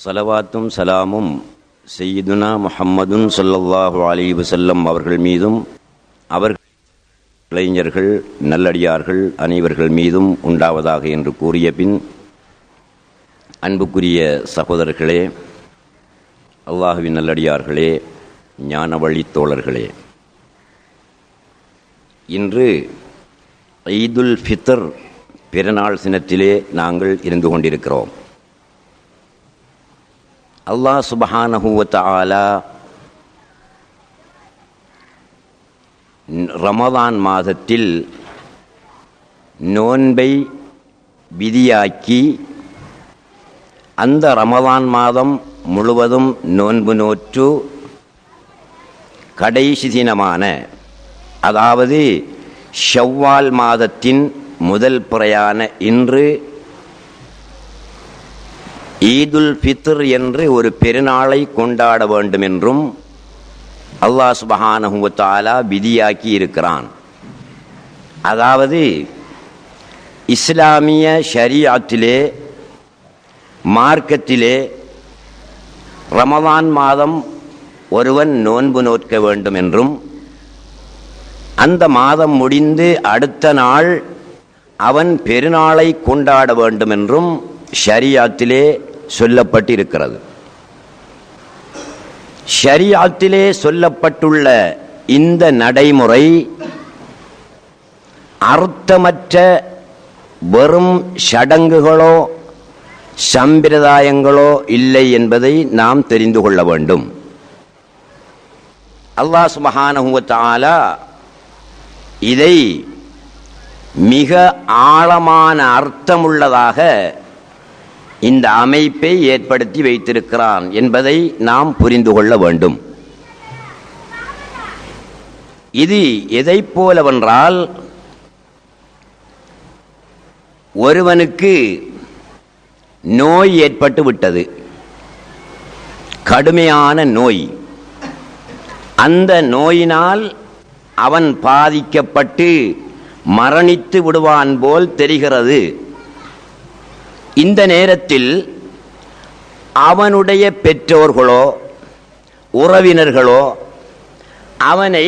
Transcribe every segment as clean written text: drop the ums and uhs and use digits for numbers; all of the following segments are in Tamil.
ஸலவாத்தும் சலாமும் சய்யிதுனா முஹம்மதுன் ஸல்லல்லாஹு அலைஹி வஸல்லம் அவர்கள் மீதும் அவர்கள் இளைஞர்கள் நல்லடியார்கள் அனைவர்கள் மீதும் உண்டாவதாக என்று கூறிய பின், அன்புக்குரிய சகோதரர்களே, அல்லாஹுவின் நல்லடியார்களே, ஞான வழித் தோழர்களே, இன்று ஈதுல் ஃபித்ர் பிறநாள் தினத்திலே நாங்கள் இருந்து கொண்டிருக்கிறோம். அல்லாஹ் சுப்ஹானஹு வ தஆலா ரமலான் மாதத்தில் நோன்பை விதியாக்கி அந்த ரமலான் மாதம் முழுவதும் நோன்பு நோற்று கடைசி தினமான, அதாவது ஷவ்வால் மாதத்தின் முதல் பிறையான இன்று ஈதுல் ஃபித்ர் என்று ஒரு பெருநாளை கொண்டாட வேண்டும் என்றும் அல்லாஹ் சுப்ஹானஹு வ தஆலா விதியாக்கி இருக்கிறான். அதாவது இஸ்லாமிய ஷரீஅத்திலே, மார்க்கத்திலே ரமலான் மாதம் ஒருவன் நோன்பு நோற்க வேண்டும் என்றும், அந்த மாதம் முடிந்து அடுத்த நாள் அவன் பெருநாளை கொண்டாட வேண்டும் என்றும் ஷரீஅத்திலே சொல்லப்பட்டிருக்கிறது. ஷரீஅத்திலே சொல்லப்பட்டுள்ள இந்த நடைமுறை அர்த்தமற்ற வெறும் சடங்குகளோ சம்பிரதாயங்களோ இல்லை என்பதை நாம் தெரிந்து கொள்ள வேண்டும். அல்லாஹ் சுப்ஹானஹு வ தஆலா இதை மிக ஆழமான அர்த்தமுள்ளதாக இந்த அமைப்பை ஏற்படுத்தி வைத்திருக்கிறான் என்பதை நாம் புரிந்து கொள்ள வேண்டும். இது எதைப் போலவென்றால், ஒருவனுக்கு நோய் ஏற்பட்டு விட்டது, கடுமையான நோய். அந்த நோயினால் அவன் பாதிக்கப்பட்டு மரணித்து விடுவான் போல் தெரிகிறது. இந்த நேரத்தில் அவனுடைய பெற்றோர்களோ உறவினர்களோ அவனை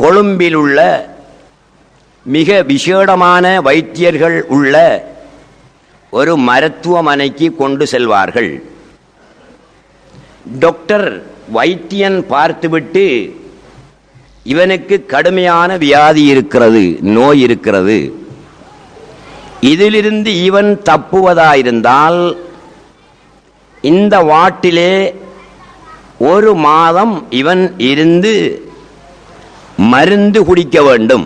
கொழும்பில் உள்ள மிக விசேடமான வைத்தியர்கள் உள்ள ஒரு மருத்துவமனைக்கு கொண்டு செல்வார்கள். டாக்டர் வைத்தியன் பார்த்துவிட்டு, இவனுக்கு கடுமையான வியாதி இருக்கிறது, நோய் இருக்கிறது, இதிலிருந்து இவன் தப்புவதாயிருந்தால் இந்த வாட்டிலே ஒரு மாதம் இவன் இருந்து மருந்து குடிக்க வேண்டும்,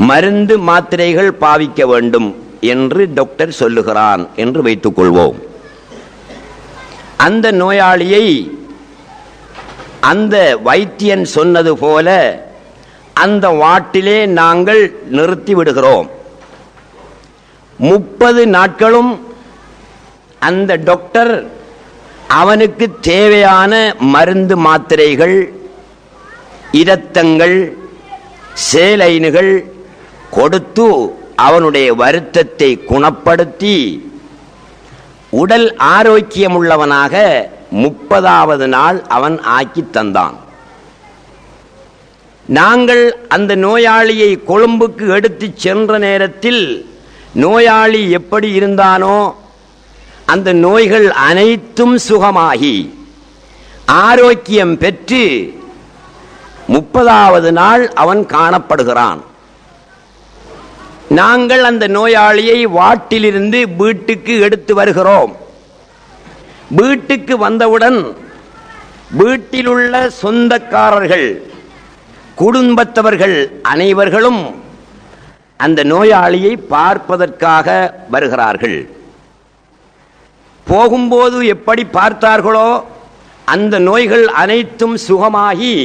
மருந்து மாத்திரைகள் பாவிக்க வேண்டும் என்று டாக்டர் சொல்லுகிறான் என்று வைத்துக் கொள்வோம். அந்த நோயாளியை அந்த வைத்தியன் சொன்னது போல அந்த வாட்டிலே நாங்கள் நிறுத்தி விடுகிறோம். 30 நாட்களும் அந்த டாக்டர் அவனுக்கு தேவையான மருந்து மாத்திரைகள், இரத்தங்கள், சேலைனுகள் கொடுத்து அவனுடைய வருத்தத்தை குணப்படுத்தி உடல் ஆரோக்கியமுள்ளவனாக 30வது நாள் அவன் ஆக்கி தந்தான். நாங்கள் அந்த நோயாளியை கொழும்புக்கு எடுத்து சென்ற நேரத்தில் நோயாளி எப்படி இருந்தானோ அந்த நோய்கள் அனைத்தும் சுகமாகி ஆரோக்கியம் பெற்று 30வது நாள் அவன் காணப்படுகிறான். நாங்கள் அந்த நோயாளியை வாட்டிலிருந்து வீட்டுக்கு எடுத்து வருகிறோம். வீட்டுக்கு வந்தவுடன் வீட்டிலுள்ள சொந்தக்காரர்கள், குடும்பத்தவர்கள் அனைவர்களும் அந்த நோயாளியை பார்ப்பதற்காக வருகிறார்கள். போகும்போது எப்படி பார்த்தார்களோ அந்த நோய்கள் அனைத்தும் சுகமாகி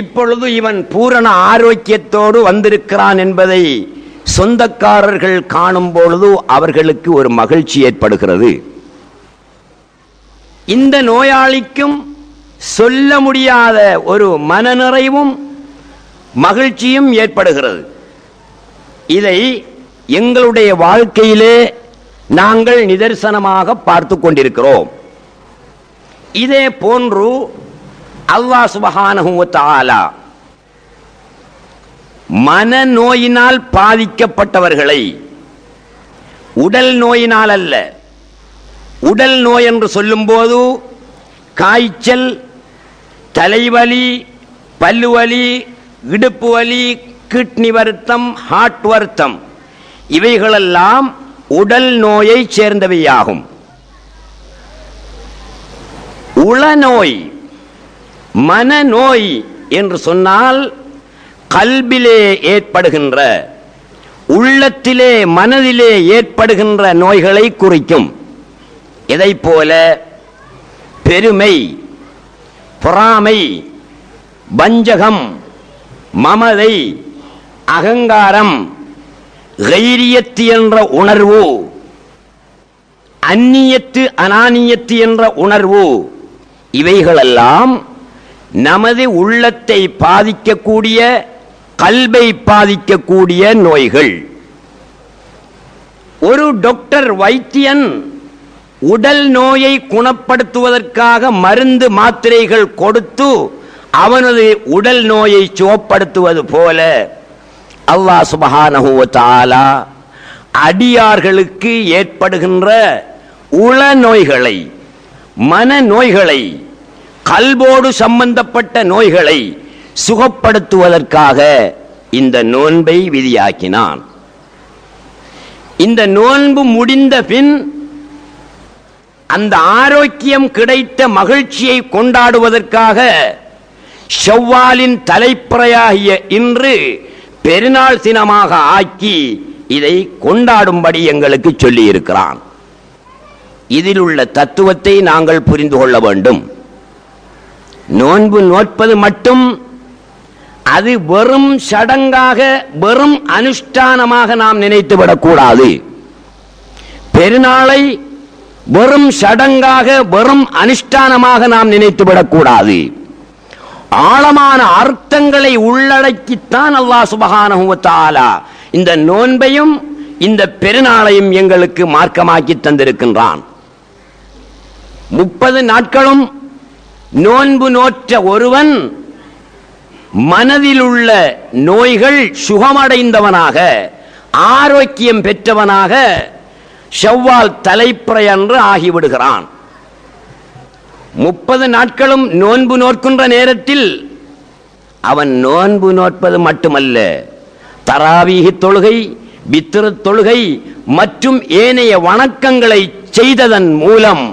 இப்பொழுது இவன் பூரண ஆரோக்கியத்தோடு வந்திருக்கிறான் என்பதை சொந்தக்காரர்கள் காணும் பொழுது அவர்களுக்கு ஒரு மகிழ்ச்சி ஏற்படுகிறது. இந்த நோயாளிக்கும் சொல்ல முடியாத ஒரு மனநிறைவும் மகிழ்ச்சியும் ஏற்படுகிறது. இதை எங்களுடைய வாழ்க்கையிலே நாங்கள் நிதர்சனமாக பார்த்து கொண்டிருக்கிறோம். இதே போன்று அல்லாஹ் சுப்ஹானஹு வ தஆலா மனநோயினால் பாதிக்கப்பட்டவர்களை உடல் நோயினால் அல்ல, உடல் நோய் என்று சொல்லும்போது காய்ச்சல், தலைவலி, பல்லுவலி, இடுப்பு வலி, கிட்னி வருத்தம், ஹார்ட் வருத்தம், இவைகளெல்லாம் உடல் நோயை சேர்ந்தவையாகும். உளநோய், மனநோய் என்று சொன்னால் கல்பிலே ஏற்படுகின்ற, உள்ளத்திலே மனதிலே ஏற்படுகின்ற நோய்களை குறிக்கும். இதைப் போல பெருமை, பொறாமை, வஞ்சகம், மமதை, அகங்காரம், கைரியத்து என்ற உணர்வு, அந்நியத்து அனானியத்து என்ற உணர்வு, இவைகளெல்லாம் நமது உள்ளத்தை பாதிக்கக்கூடிய, கல்வை பாதிக்கக்கூடிய நோய்கள். ஒரு டாக்டர் வைத்தியன் உடல் நோயை குணப்படுத்துவதற்காக மருந்து மாத்திரைகள் கொடுத்து அவனது உடல் நோயை சுகப்படுத்துவது போல அல்லாஹ் சுப்ஹானஹு வ தஆலா அடியார்களுக்கு ஏற்படுகின்ற உள நோய்களை, மனநோய்களை, கல்வோடு சம்பந்தப்பட்ட நோய்களை சுகப்படுத்துவதற்காக இந்த நோன்பை விதியாக்கினான். இந்த நோன்பு முடிந்த பின் அந்த ஆரோக்கியம் கிடைத்த மகிழ்ச்சியை கொண்டாடுவதற்காக ஷவ்வாலின் தலைப்பிறையாகிய இன்று பெருநாள் தினமாக ஆக்கி இதை கொண்டாடும்படி எங்களுக்கு சொல்லி இருக்கிறான். இதில் உள்ள தத்துவத்தை நாங்கள் புரிந்து கொள்ள வேண்டும். நோன்பு நோற்பது மட்டும் அது வெறும் சடங்காக, வெறும் அனுஷ்டானமாக நாம் நினைத்துவிடக்கூடாது. பெருநாளை வெறும் சடங்காக, வெறும் அனுஷ்டானமாக நாம் நினைத்துவிடக்கூடாது. ஆழமான அர்த்தங்களை உள்ளடக்கித்தான் அல்லாஹ் சுப்ஹானஹு வ தஆலா இந்த நோன்பையும் இந்த பெருநாளையும் எங்களுக்கு மார்க்கமாக்கி தந்திருக்கின்றான். 30 நாட்களும் நோன்பு நோற்ற ஒருவன் மனதில் உள்ள நோய்கள் சுகமடைந்தவனாக, ஆரோக்கியம் பெற்றவனாக ஷவ்வால் தலைப்பிறை அன்று ஆகிவிடுகிறான். 30 நாட்களும் நோன்பு நோக்கின்ற நேரத்தில் அவன் நோன்பு நோற்பது மட்டுமல்ல, தராவீஹ் தொழுகை, வித்ர் தொழுகை மற்றும் ஏனைய வணக்கங்களை செய்ததன் மூலம்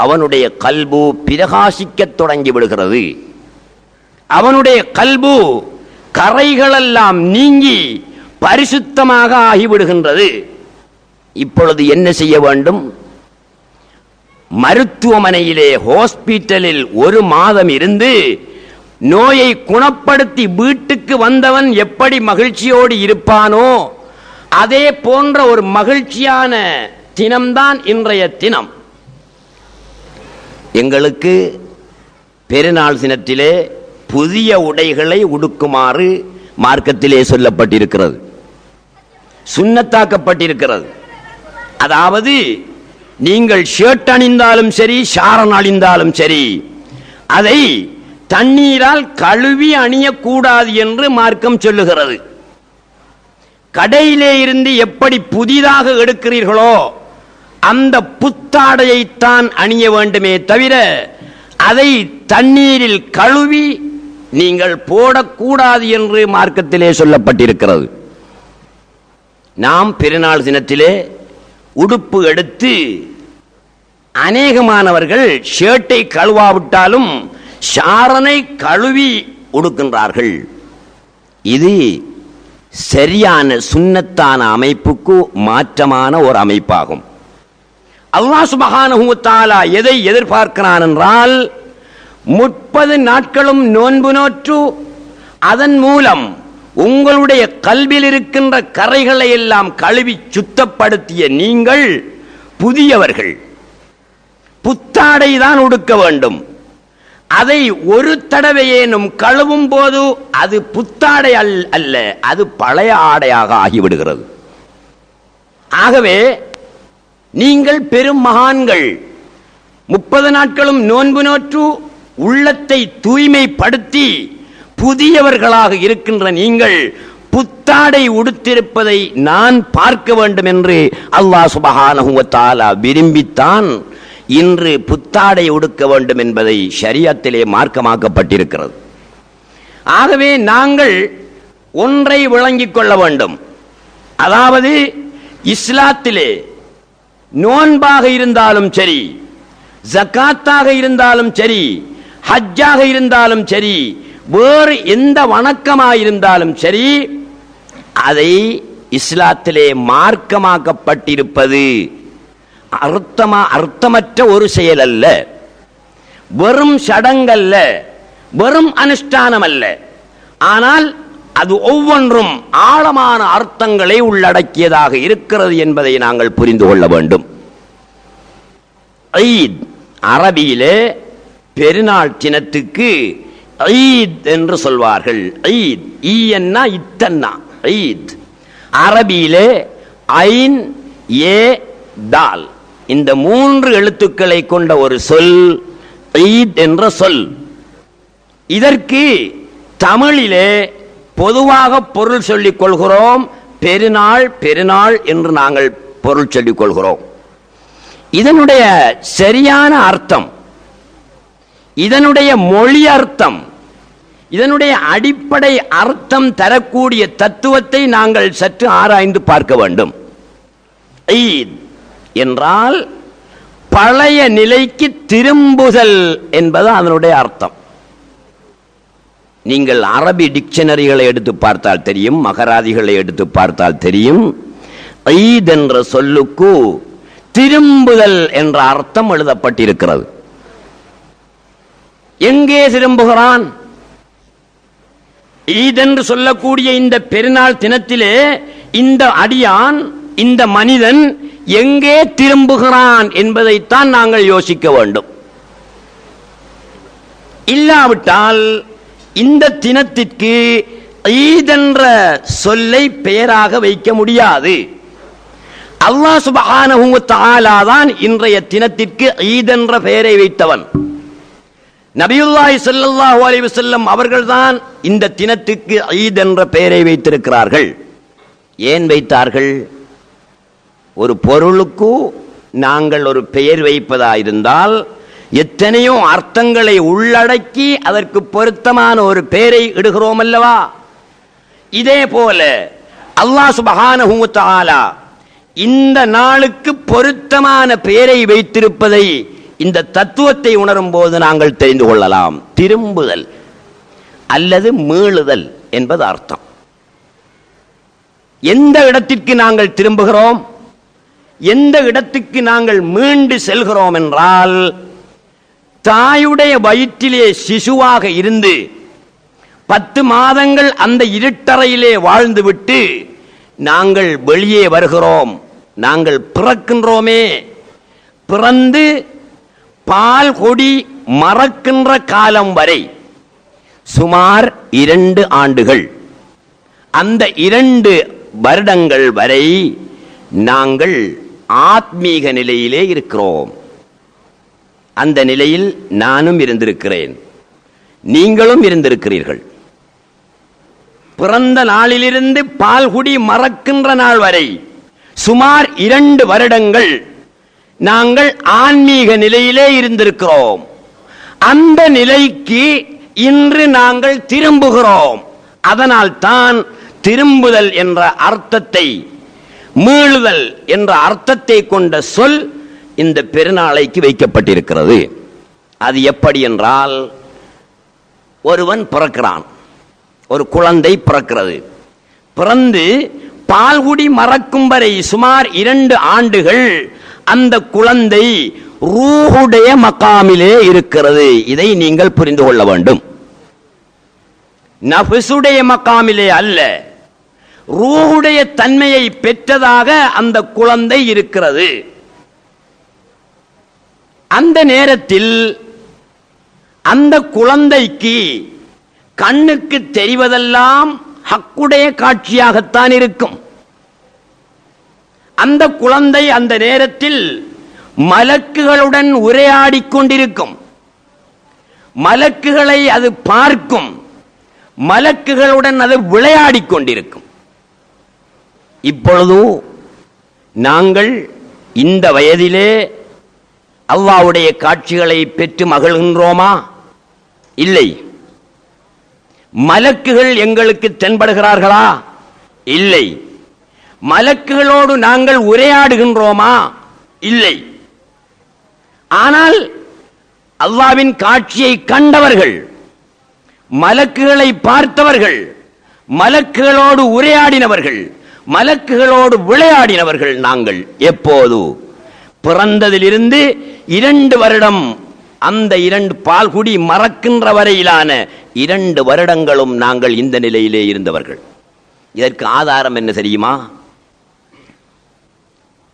அவனுடைய கல்பு பிரகாசிக்க தொடங்கி விடுகிறது. அவனுடைய கல்பு கரைகளெல்லாம் நீங்கி பரிசுத்தமாக ஆகிவிடுகின்றது. இப்பொழுது என்ன செய்ய வேண்டும்? மருத்துவமனையிலே, ஹாஸ்பிட்டலில் 1 மாதம் இருந்து நோயை குணப்படுத்தி வீட்டுக்கு வந்தவன் எப்படி மகிழ்ச்சியோடு இருப்பானோ அதே போன்ற ஒரு மகிழ்ச்சியான தினம்தான் இன்றைய தினம். எங்களுக்கு பெருநாள் தினத்திலே புதிய உடைகளை உடுக்குமாறு மார்க்கத்திலே சொல்லப்பட்டிருக்கிறது, சுன்னத்தாக்கப்பட்டிருக்கிறது. அதாவது நீங்கள் ஷர்ட் அணிந்தாலும் சரி, ஷாரன் அணிந்தாலும் சரி, அதை தண்ணீரால் கழுவி அணியக்கூடாது என்று மார்க்கம் சொல்லுகிறது. கடையிலே இருந்து எப்படி புதிதாக எடுக்கிறீர்களோ அந்த புத்தாடையைத்தான் அணிய வேண்டுமே தவிர அதை தண்ணீரில் கழுவி நீங்கள் போடக்கூடாது என்று மார்க்கத்திலே சொல்லப்பட்டிருக்கிறது. நாம் பெருநாள் தினத்திலே உடுப்பு எடுத்து, அநேகமானவர்கள் ஷர்ட்டை கழுவாவிட்டாலும் ஷாரனை கழுவி உடுக்கின்றார்கள். இது சரியான சுன்னத்தான அமைப்புக்கு மாற்றமான ஒரு அமைப்பாகும். அல்லாஹ் சுப்ஹானஹு வ தஆலா எதை எதிர்பார்க்கிறான் என்றால், 30 நாட்களும் நோன்பு நோற்று அதன் மூலம் உங்களுடைய கல்வியில் இருக்கின்ற கரைகளை எல்லாம் கழுவி சுத்தப்படுத்திய நீங்கள் புதியவர்கள், புத்தாடை தான் உடுக்க வேண்டும். அதை ஒரு தடவையேனும் கழுவும் போது அது புத்தாடை அல்ல, அது பழைய ஆடையாக ஆகிவிடுகிறது. ஆகவே நீங்கள் பெரும் மகான்கள். 30 நாட்களும் நோன்பு நோற்று உள்ளத்தை தூய்மைப்படுத்தி புதியவர்களாக இருக்கின்ற நீங்கள் புத்தாடை உடுத்திருப்பதை நான் பார்க்க வேண்டும் என்று அல்லாஹ் சுப்ஹானஹு வ தஆலா விரும்பித்தான் இன்று புத்தாடை உடுக்க வேண்டும் என்பதை ஷரியத்திலே மார்க்கமாக்கப்பட்டிருக்கிறது. ஆகவே நாங்கள் ஒன்றை விளங்கிக் கொள்ள வேண்டும். அதாவது இஸ்லாத்திலே நோன்பாக இருந்தாலும் சரி, ஜகாத்தாக இருந்தாலும் சரி, ஹஜ்ஜாக இருந்தாலும் சரி, வேறு எந்த வணக்கமாயிருந்தாலும் சரி, அதை இஸ்லாத்திலே மார்க்கமாக்கப்பட்டிருப்பது அர்த்தமற்ற ஒரு செயல் அல்ல, வெறும் சடங்கல்ல, வெறும் அனுஷ்டானம் அல்ல. ஆனால் அது ஒவ்வொன்றும் ஆழமான அர்த்தங்களை உள்ளடக்கியதாக இருக்கிறது என்பதை நாங்கள் புரிந்து கொள்ள வேண்டும். ஈத் அரபியிலே பெருநாள் தினத்துக்கு ஈத் என்று சொல்வார்கள். ஈத் ஈயன்னா இத்தன்னா ஈத். அரபியிலே ஐன் ஏ தால் இந்த 3 எழுத்துக்களை கொண்ட ஒரு சொல் ஈத் என்ற சொல். இதற்கு தமிழிலே பொதுவாக பொருள் சொல்லிக் கொள்கிறோம். பெருநாள் பெருநாள் என்று நாங்கள் பொருள் சொல்லிக் கொள்கிறோம். இதனுடைய சரியான அர்த்தம், இதனுடைய மொழி அர்த்தம், இதனுடைய அடிப்படை அர்த்தம் தரக்கூடிய தத்துவத்தை நாங்கள் சற்று ஆராய்ந்து பார்க்க வேண்டும். ஈத் என்றால் பழைய நிலைக்கு திரும்புதல் என்பது அதனுடைய அர்த்தம். நீங்கள் அரபி டிக்ஷனரிகளை எடுத்து பார்த்தால் தெரியும், மகராதிகளை எடுத்து பார்த்தால் தெரியும், ஈத் என்ற சொல்லுக்கு திரும்புதல் என்ற அர்த்தம் எழுதப்பட்டிருக்கிறது. எங்கே திரும்புகிறான்? ஈத் என்று சொல்லக்கூடிய இந்த பெருநாள் தினத்திலே இந்த அடியான், இந்த மனிதன் எங்கே திரும்புகிறான் என்பதைத்தான் நாங்கள் யோசிக்க வேண்டும். இல்லாவிட்டால் இந்த தினத்திற்கு ஈத் என்ற சொல்லை பெயராக வைக்க முடியாது. அல்லாஹ் சுப்ஹானஹு வ தஆலா தான் இன்றைய தினத்திற்கு ஈத் என்ற பெயரை வைத்தவன். நபியுல்லாஹி ஸல்லல்லாஹு அலைஹி வஸல்லம் அவர்கள்தான் இந்த தினத்துக்கு ஈத் என்ற பெயரை வைத்திருக்கிறார்கள். ஏன் வைத்தார்கள்? ஒரு பொருளுக்கு நாங்கள் ஒரு பெயர் வைப்பதாயிருந்தால் எத்தனையோ அர்த்தங்களை உள்ளடக்கி அதற்கு பொருத்தமான ஒரு பெயரை இடுகிறோம் அல்லவா? இதே போல அல்லாஹ் சுப்ஹானஹு வ தஆலா இந்த நாளுக்கு பொருத்தமான பெயரை வைத்திருப்பதை, இந்த தத்துவத்தை உணரும் போது நாங்கள் தெரிந்து கொள்ளலாம். திரும்புதல் அல்லது மீளுதல் என்பது அர்த்தம். எந்த இடத்திற்கு நாங்கள் திரும்புகிறோம், எந்த இடத்துக்கு நாங்கள் மீண்டு செல்கிறோம் என்றால், தாயுடைய வயிற்றிலே சிசுவாக இருந்து 10 மாதங்கள் அந்த இருட்டறையிலே வாழ்ந்துவிட்டு நாங்கள் வெளியே வருகிறோம். நாங்கள் பிறக்கின்றோமே, பிறந்து பால் கொடி மறக்கின்ற காலம் வரை சுமார் 2 ஆண்டுகள். அந்த 2 வருடங்கள் வரை நாங்கள் ஆத்மீக நிலையிலே இருக்கிறோம். அந்த நிலையில் நானும் இருந்திருக்கிறேன், நீங்களும் இருந்திருக்கிறீர்கள். பிறந்த நாளிலிருந்து பால்குடி மறக்கின்ற நாள் வரை சுமார் 2 வருடங்கள் நாங்கள் ஆன்மீக நிலையிலே இருந்திருக்கிறோம். அந்த நிலைக்கு இன்று நாங்கள் திரும்புகிறோம். அதனால் தான் திரும்புதல் என்ற அர்த்தத்தை, மீளுதல் என்ற அர்த்தத்தை கொண்ட சொல் இந்த பெருநாளைக்கு வைக்கப்பட்டிருக்கிறது. அது எப்படி என்றால், ஒருவன் பிறக்கிறான், ஒரு குழந்தை பிறக்கிறது. பிறந்து பால்குடி மறக்கும் வரை சுமார் 2 ஆண்டுகள் அந்த குழந்தை ரூஹுடைய மகாமிலே இருக்கிறது. இதை நீங்கள் புரிந்து கொள்ள வேண்டும். நஃப்ஸுடைய மகாமிலே அல்ல, ரூஹுடைய தன்மையை பெற்றதாக அந்த குழந்தை இருக்கிறது. அந்த நேரத்தில் அந்த குழந்தைக்கு கண்ணுக்கு தெரிவதெல்லாம் ஹக்குடைய காட்சியாகத்தான் இருக்கும். அந்த குழந்தை அந்த நேரத்தில் மலக்குகளுடன் உரையாடிக் கொண்டிருக்கும், மலக்குகளை அது பார்க்கும், மலக்குகளுடன் அது விளையாடிக் கொண்டிருக்கும். இப்பொழுது நாங்கள் இந்த வயதிலே அல்லாஹ்வுடைய காட்சிகளை பெற்று மகிழ்கின்றோமா? இல்லை. மலக்குகள் எங்களுக்கு தென்படுகிறார்களா? இல்லை. மலக்குகளோடு நாங்கள் உரையாடுகின்றோமா? இல்லை. ஆனால் அல்லாஹ்வின் காட்சியை கண்டவர்கள், மலக்குகளை பார்த்தவர்கள், மலக்குகளோடு உரையாடினவர்கள், மலக்குகளோடு விளையாடினவர்கள் நாங்கள். எப்போது? பிறந்ததிலிருந்து 2 வருடம், அந்த 2 பால்குடி மறக்கின்ற வரையிலான 2 வருடங்களும் நாங்கள் இந்த நிலையிலே இருந்தவர்கள். இதற்கு ஆதாரம் என்ன தெரியுமா?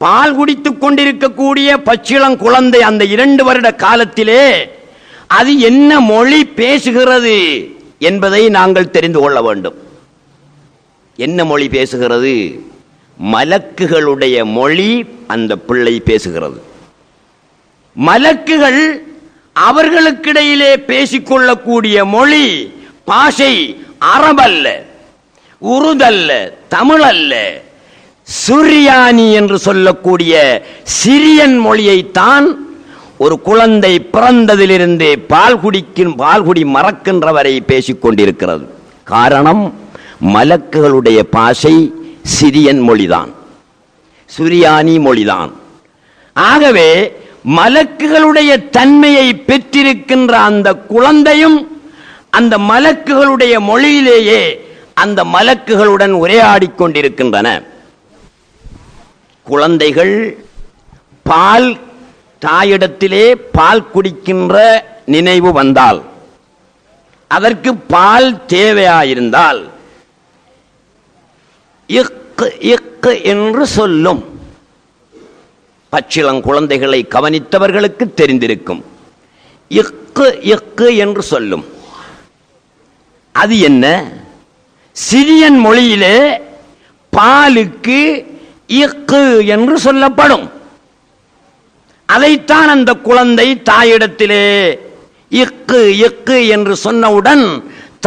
பால் குடித்துக் கொண்டிருக்கக்கூடிய பச்சிளம் குழந்தை அந்த 2 வருட காலத்திலே அது என்ன மொழி பேசுகிறது என்பதை நாங்கள் தெரிந்து கொள்ள வேண்டும். என்ன மொழி பேசுகிறது? மலக்குகளுடைய மொழி அந்த பிள்ளை பேசுகிறது. மலக்குகள் அவர்களுக்கிடையிலே பேசிக்கொள்ளக்கூடிய மொழி, பாஷை அரபல்ல, உருதல்ல, தமிழல்ல, சுரியானி என்று சொல்லக்கூடிய சிரியன் மொழியைத்தான் ஒரு குழந்தை பிறந்ததிலிருந்து பால்குடி மறக்கின்ற வரை பேசிக்கொண்டிருக்கிறது. காரணம், மலக்குகளுடைய பாஷை சிரியன் மொழிதான், சுரியானி மொழிதான். ஆகவே மலக்குகளுடைய தன்மையை பெற்றிருக்கின்ற அந்த குழந்தையும் அந்த மலக்குகளுடைய மொழியிலேயே அந்த மலக்குகளுடன் உரையாடிக் கொண்டிருக்கின்றன. குழந்தைகள் பால் தாயிடத்திலே பால் குடிக்கின்ற நினைவு வந்தால், அதற்கு பால் தேவையாயிருந்தால் இக்கு இக்கு என்று சொல்லும். பச்சிளம் குழந்தைகளை கவனித்தவர்களுக்கு தெரிந்திருக்கும். இக்கு இக்கு என்று சொல்லும். அது என்ன? சிரியன் மொழியிலே பாலுக்கு இக்கு என்று சொல்லப்படும். அதைத்தான் அந்த குழந்தை தாயிடத்திலே இக்கு இக்கு என்று சொன்னவுடன்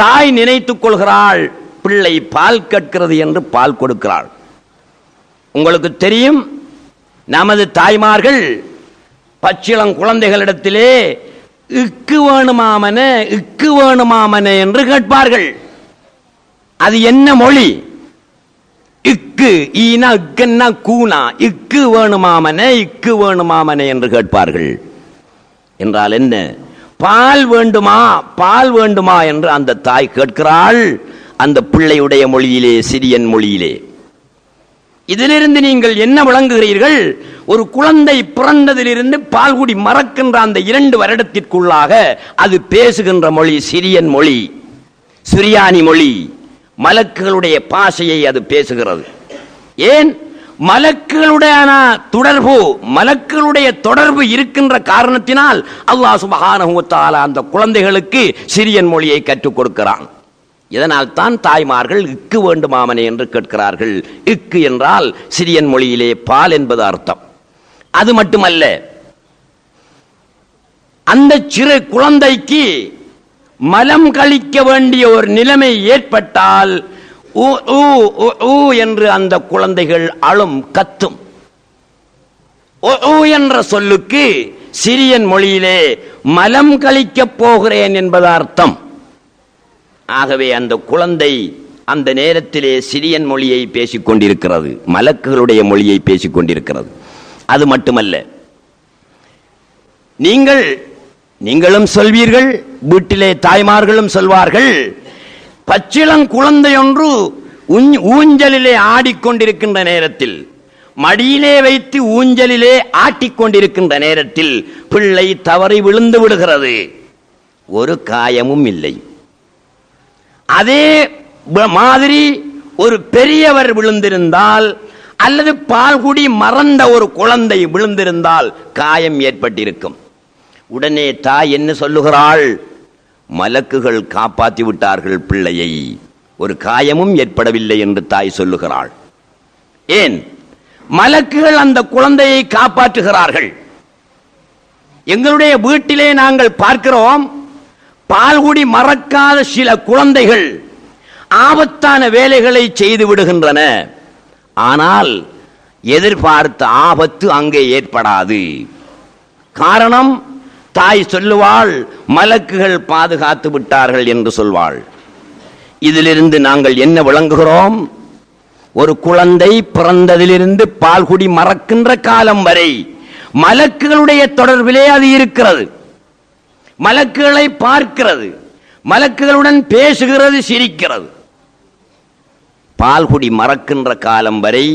தாய் நினைத்துக் கொள்கிறாள், பிள்ளை பால் கேட்கிறது என்று பால் கொடுக்கிறாள். உங்களுக்கு தெரியும், நமது தாய்மார்கள் பச்சிளம் குழந்தைகளிடத்திலே இக்கு வேணுமாமன இக்கு வேணுமாமன என்று கேட்பார்கள். அது என்ன மொழி? இக்கு ஈனா இக்கன்னா கூனா, இக்கு வேணுமாமன இக்கு வேணுமாமன என்று கேட்பார்கள். என்றால் என்ன? பால் வேண்டுமா பால் வேண்டுமா என்று அந்த தாய் கேட்கிறாள், அந்த பிள்ளையுடைய மொழியிலே, சிரியன் மொழியிலே. இதிலிருந்து நீங்கள் என்ன விளங்குகிறீர்கள்? ஒரு குழந்தை பிறந்ததிலிருந்து பால்குடி மறக்கின்ற அந்த 2 வருடத்திற்குள்ளாக அது பேசுகின்ற மொழி சிரியன் மொழி, சுரியானி மொழி, மலக்குகளுடைய பாஷையை அது பேசுகிறது. ஏன்? மலக்குகளுடைய தொடர்பு இருக்கின்ற காரணத்தினால் அல்லாஹ் சுப்ஹானஹு வ தஆலா அந்த குழந்தைகளுக்கு சிரியன் மொழியை கற்றுக் கொடுக்கிறான். இதனால் தான் தாய்மார்கள் இக்கு வேண்டுமாமனே என்று கேட்கிறார்கள். இக்கு என்றால் சிரியன் மொழியிலே பால் என்பது அர்த்தம். அது மட்டுமல்ல, அந்த சிறு குழந்தைக்கு மலம் கழிக்க வேண்டிய ஒரு நிலைமை ஏற்பட்டால் என்று அந்த குழந்தைகள் அழும், கத்தும். என்ற சொல்லுக்கு சிரியன் மொழியிலே மலம் கழிக்கப் போகிறேன் என்பது அர்த்தம். ஆகவே அந்த குழந்தை அந்த நேரத்திலே சிரியன் மொழியை பேசிக் கொண்டிருக்கிறது, மலக்குகளுடைய மொழியை பேசிக் கொண்டிருக்கிறது. அது மட்டுமல்ல, நீங்களும் சொல்வீர்கள், வீட்டிலே தாய்மார்களும் சொல்வார்கள், பச்சிளம் குழந்தையொன்று ஊஞ்சலிலே ஆடிக்கொண்டிருக்கின்ற நேரத்தில், மடியிலே வைத்து ஊஞ்சலிலே ஆட்டிக்கொண்டிருக்கின்ற நேரத்தில் பிள்ளை தவறி விழுந்து விடுகிறது, ஒரு காயமும் இல்லை. அதே மாதிரி ஒரு பெரியவர் விழுந்திருந்தால் அல்லது பால்குடி மறந்த ஒரு குழந்தை விழுந்திருந்தால் காயம் ஏற்பட்டிருக்கும். உடனே தாய் என்ன சொல்லுகிறாள்? மலக்குகள் காப்பாற்றி விட்டார்கள் பிள்ளையை, ஒரு காயமும் ஏற்படவில்லை என்று தாய் சொல்லுகிறாள். ஏன்? மலக்குகள் அந்த குழந்தையை காப்பாற்றுகிறார்கள். எங்களுடைய வீட்டிலே நாங்கள் பார்க்கிறோம், பால்குடி மறக்காத சில குழந்தைகள் ஆபத்தான வேலைகளை செய்து விடுகின்றன. ஆனால் எதிர்பார்த்த ஆபத்து அங்கே ஏற்படாது. காரணம், தாய் சொல்லுவாள், மலக்குகள் பாதுகாத்து விட்டார்கள் என்று சொல்வாள். இதிலிருந்து நாங்கள் என்ன விளங்குகிறோம்? ஒரு குழந்தை பிறந்ததிலிருந்து பால்குடி மறக்கின்ற காலம் வரை மலக்குகளுடைய தொடர்பிலே அது இருக்கிறது. மலக்குகளை பார்க்கிறது, மலக்குகளுடன் பேசுகிறது, சிரிக்கிறது. பால்குடி மறக்கின்ற காலம் வரை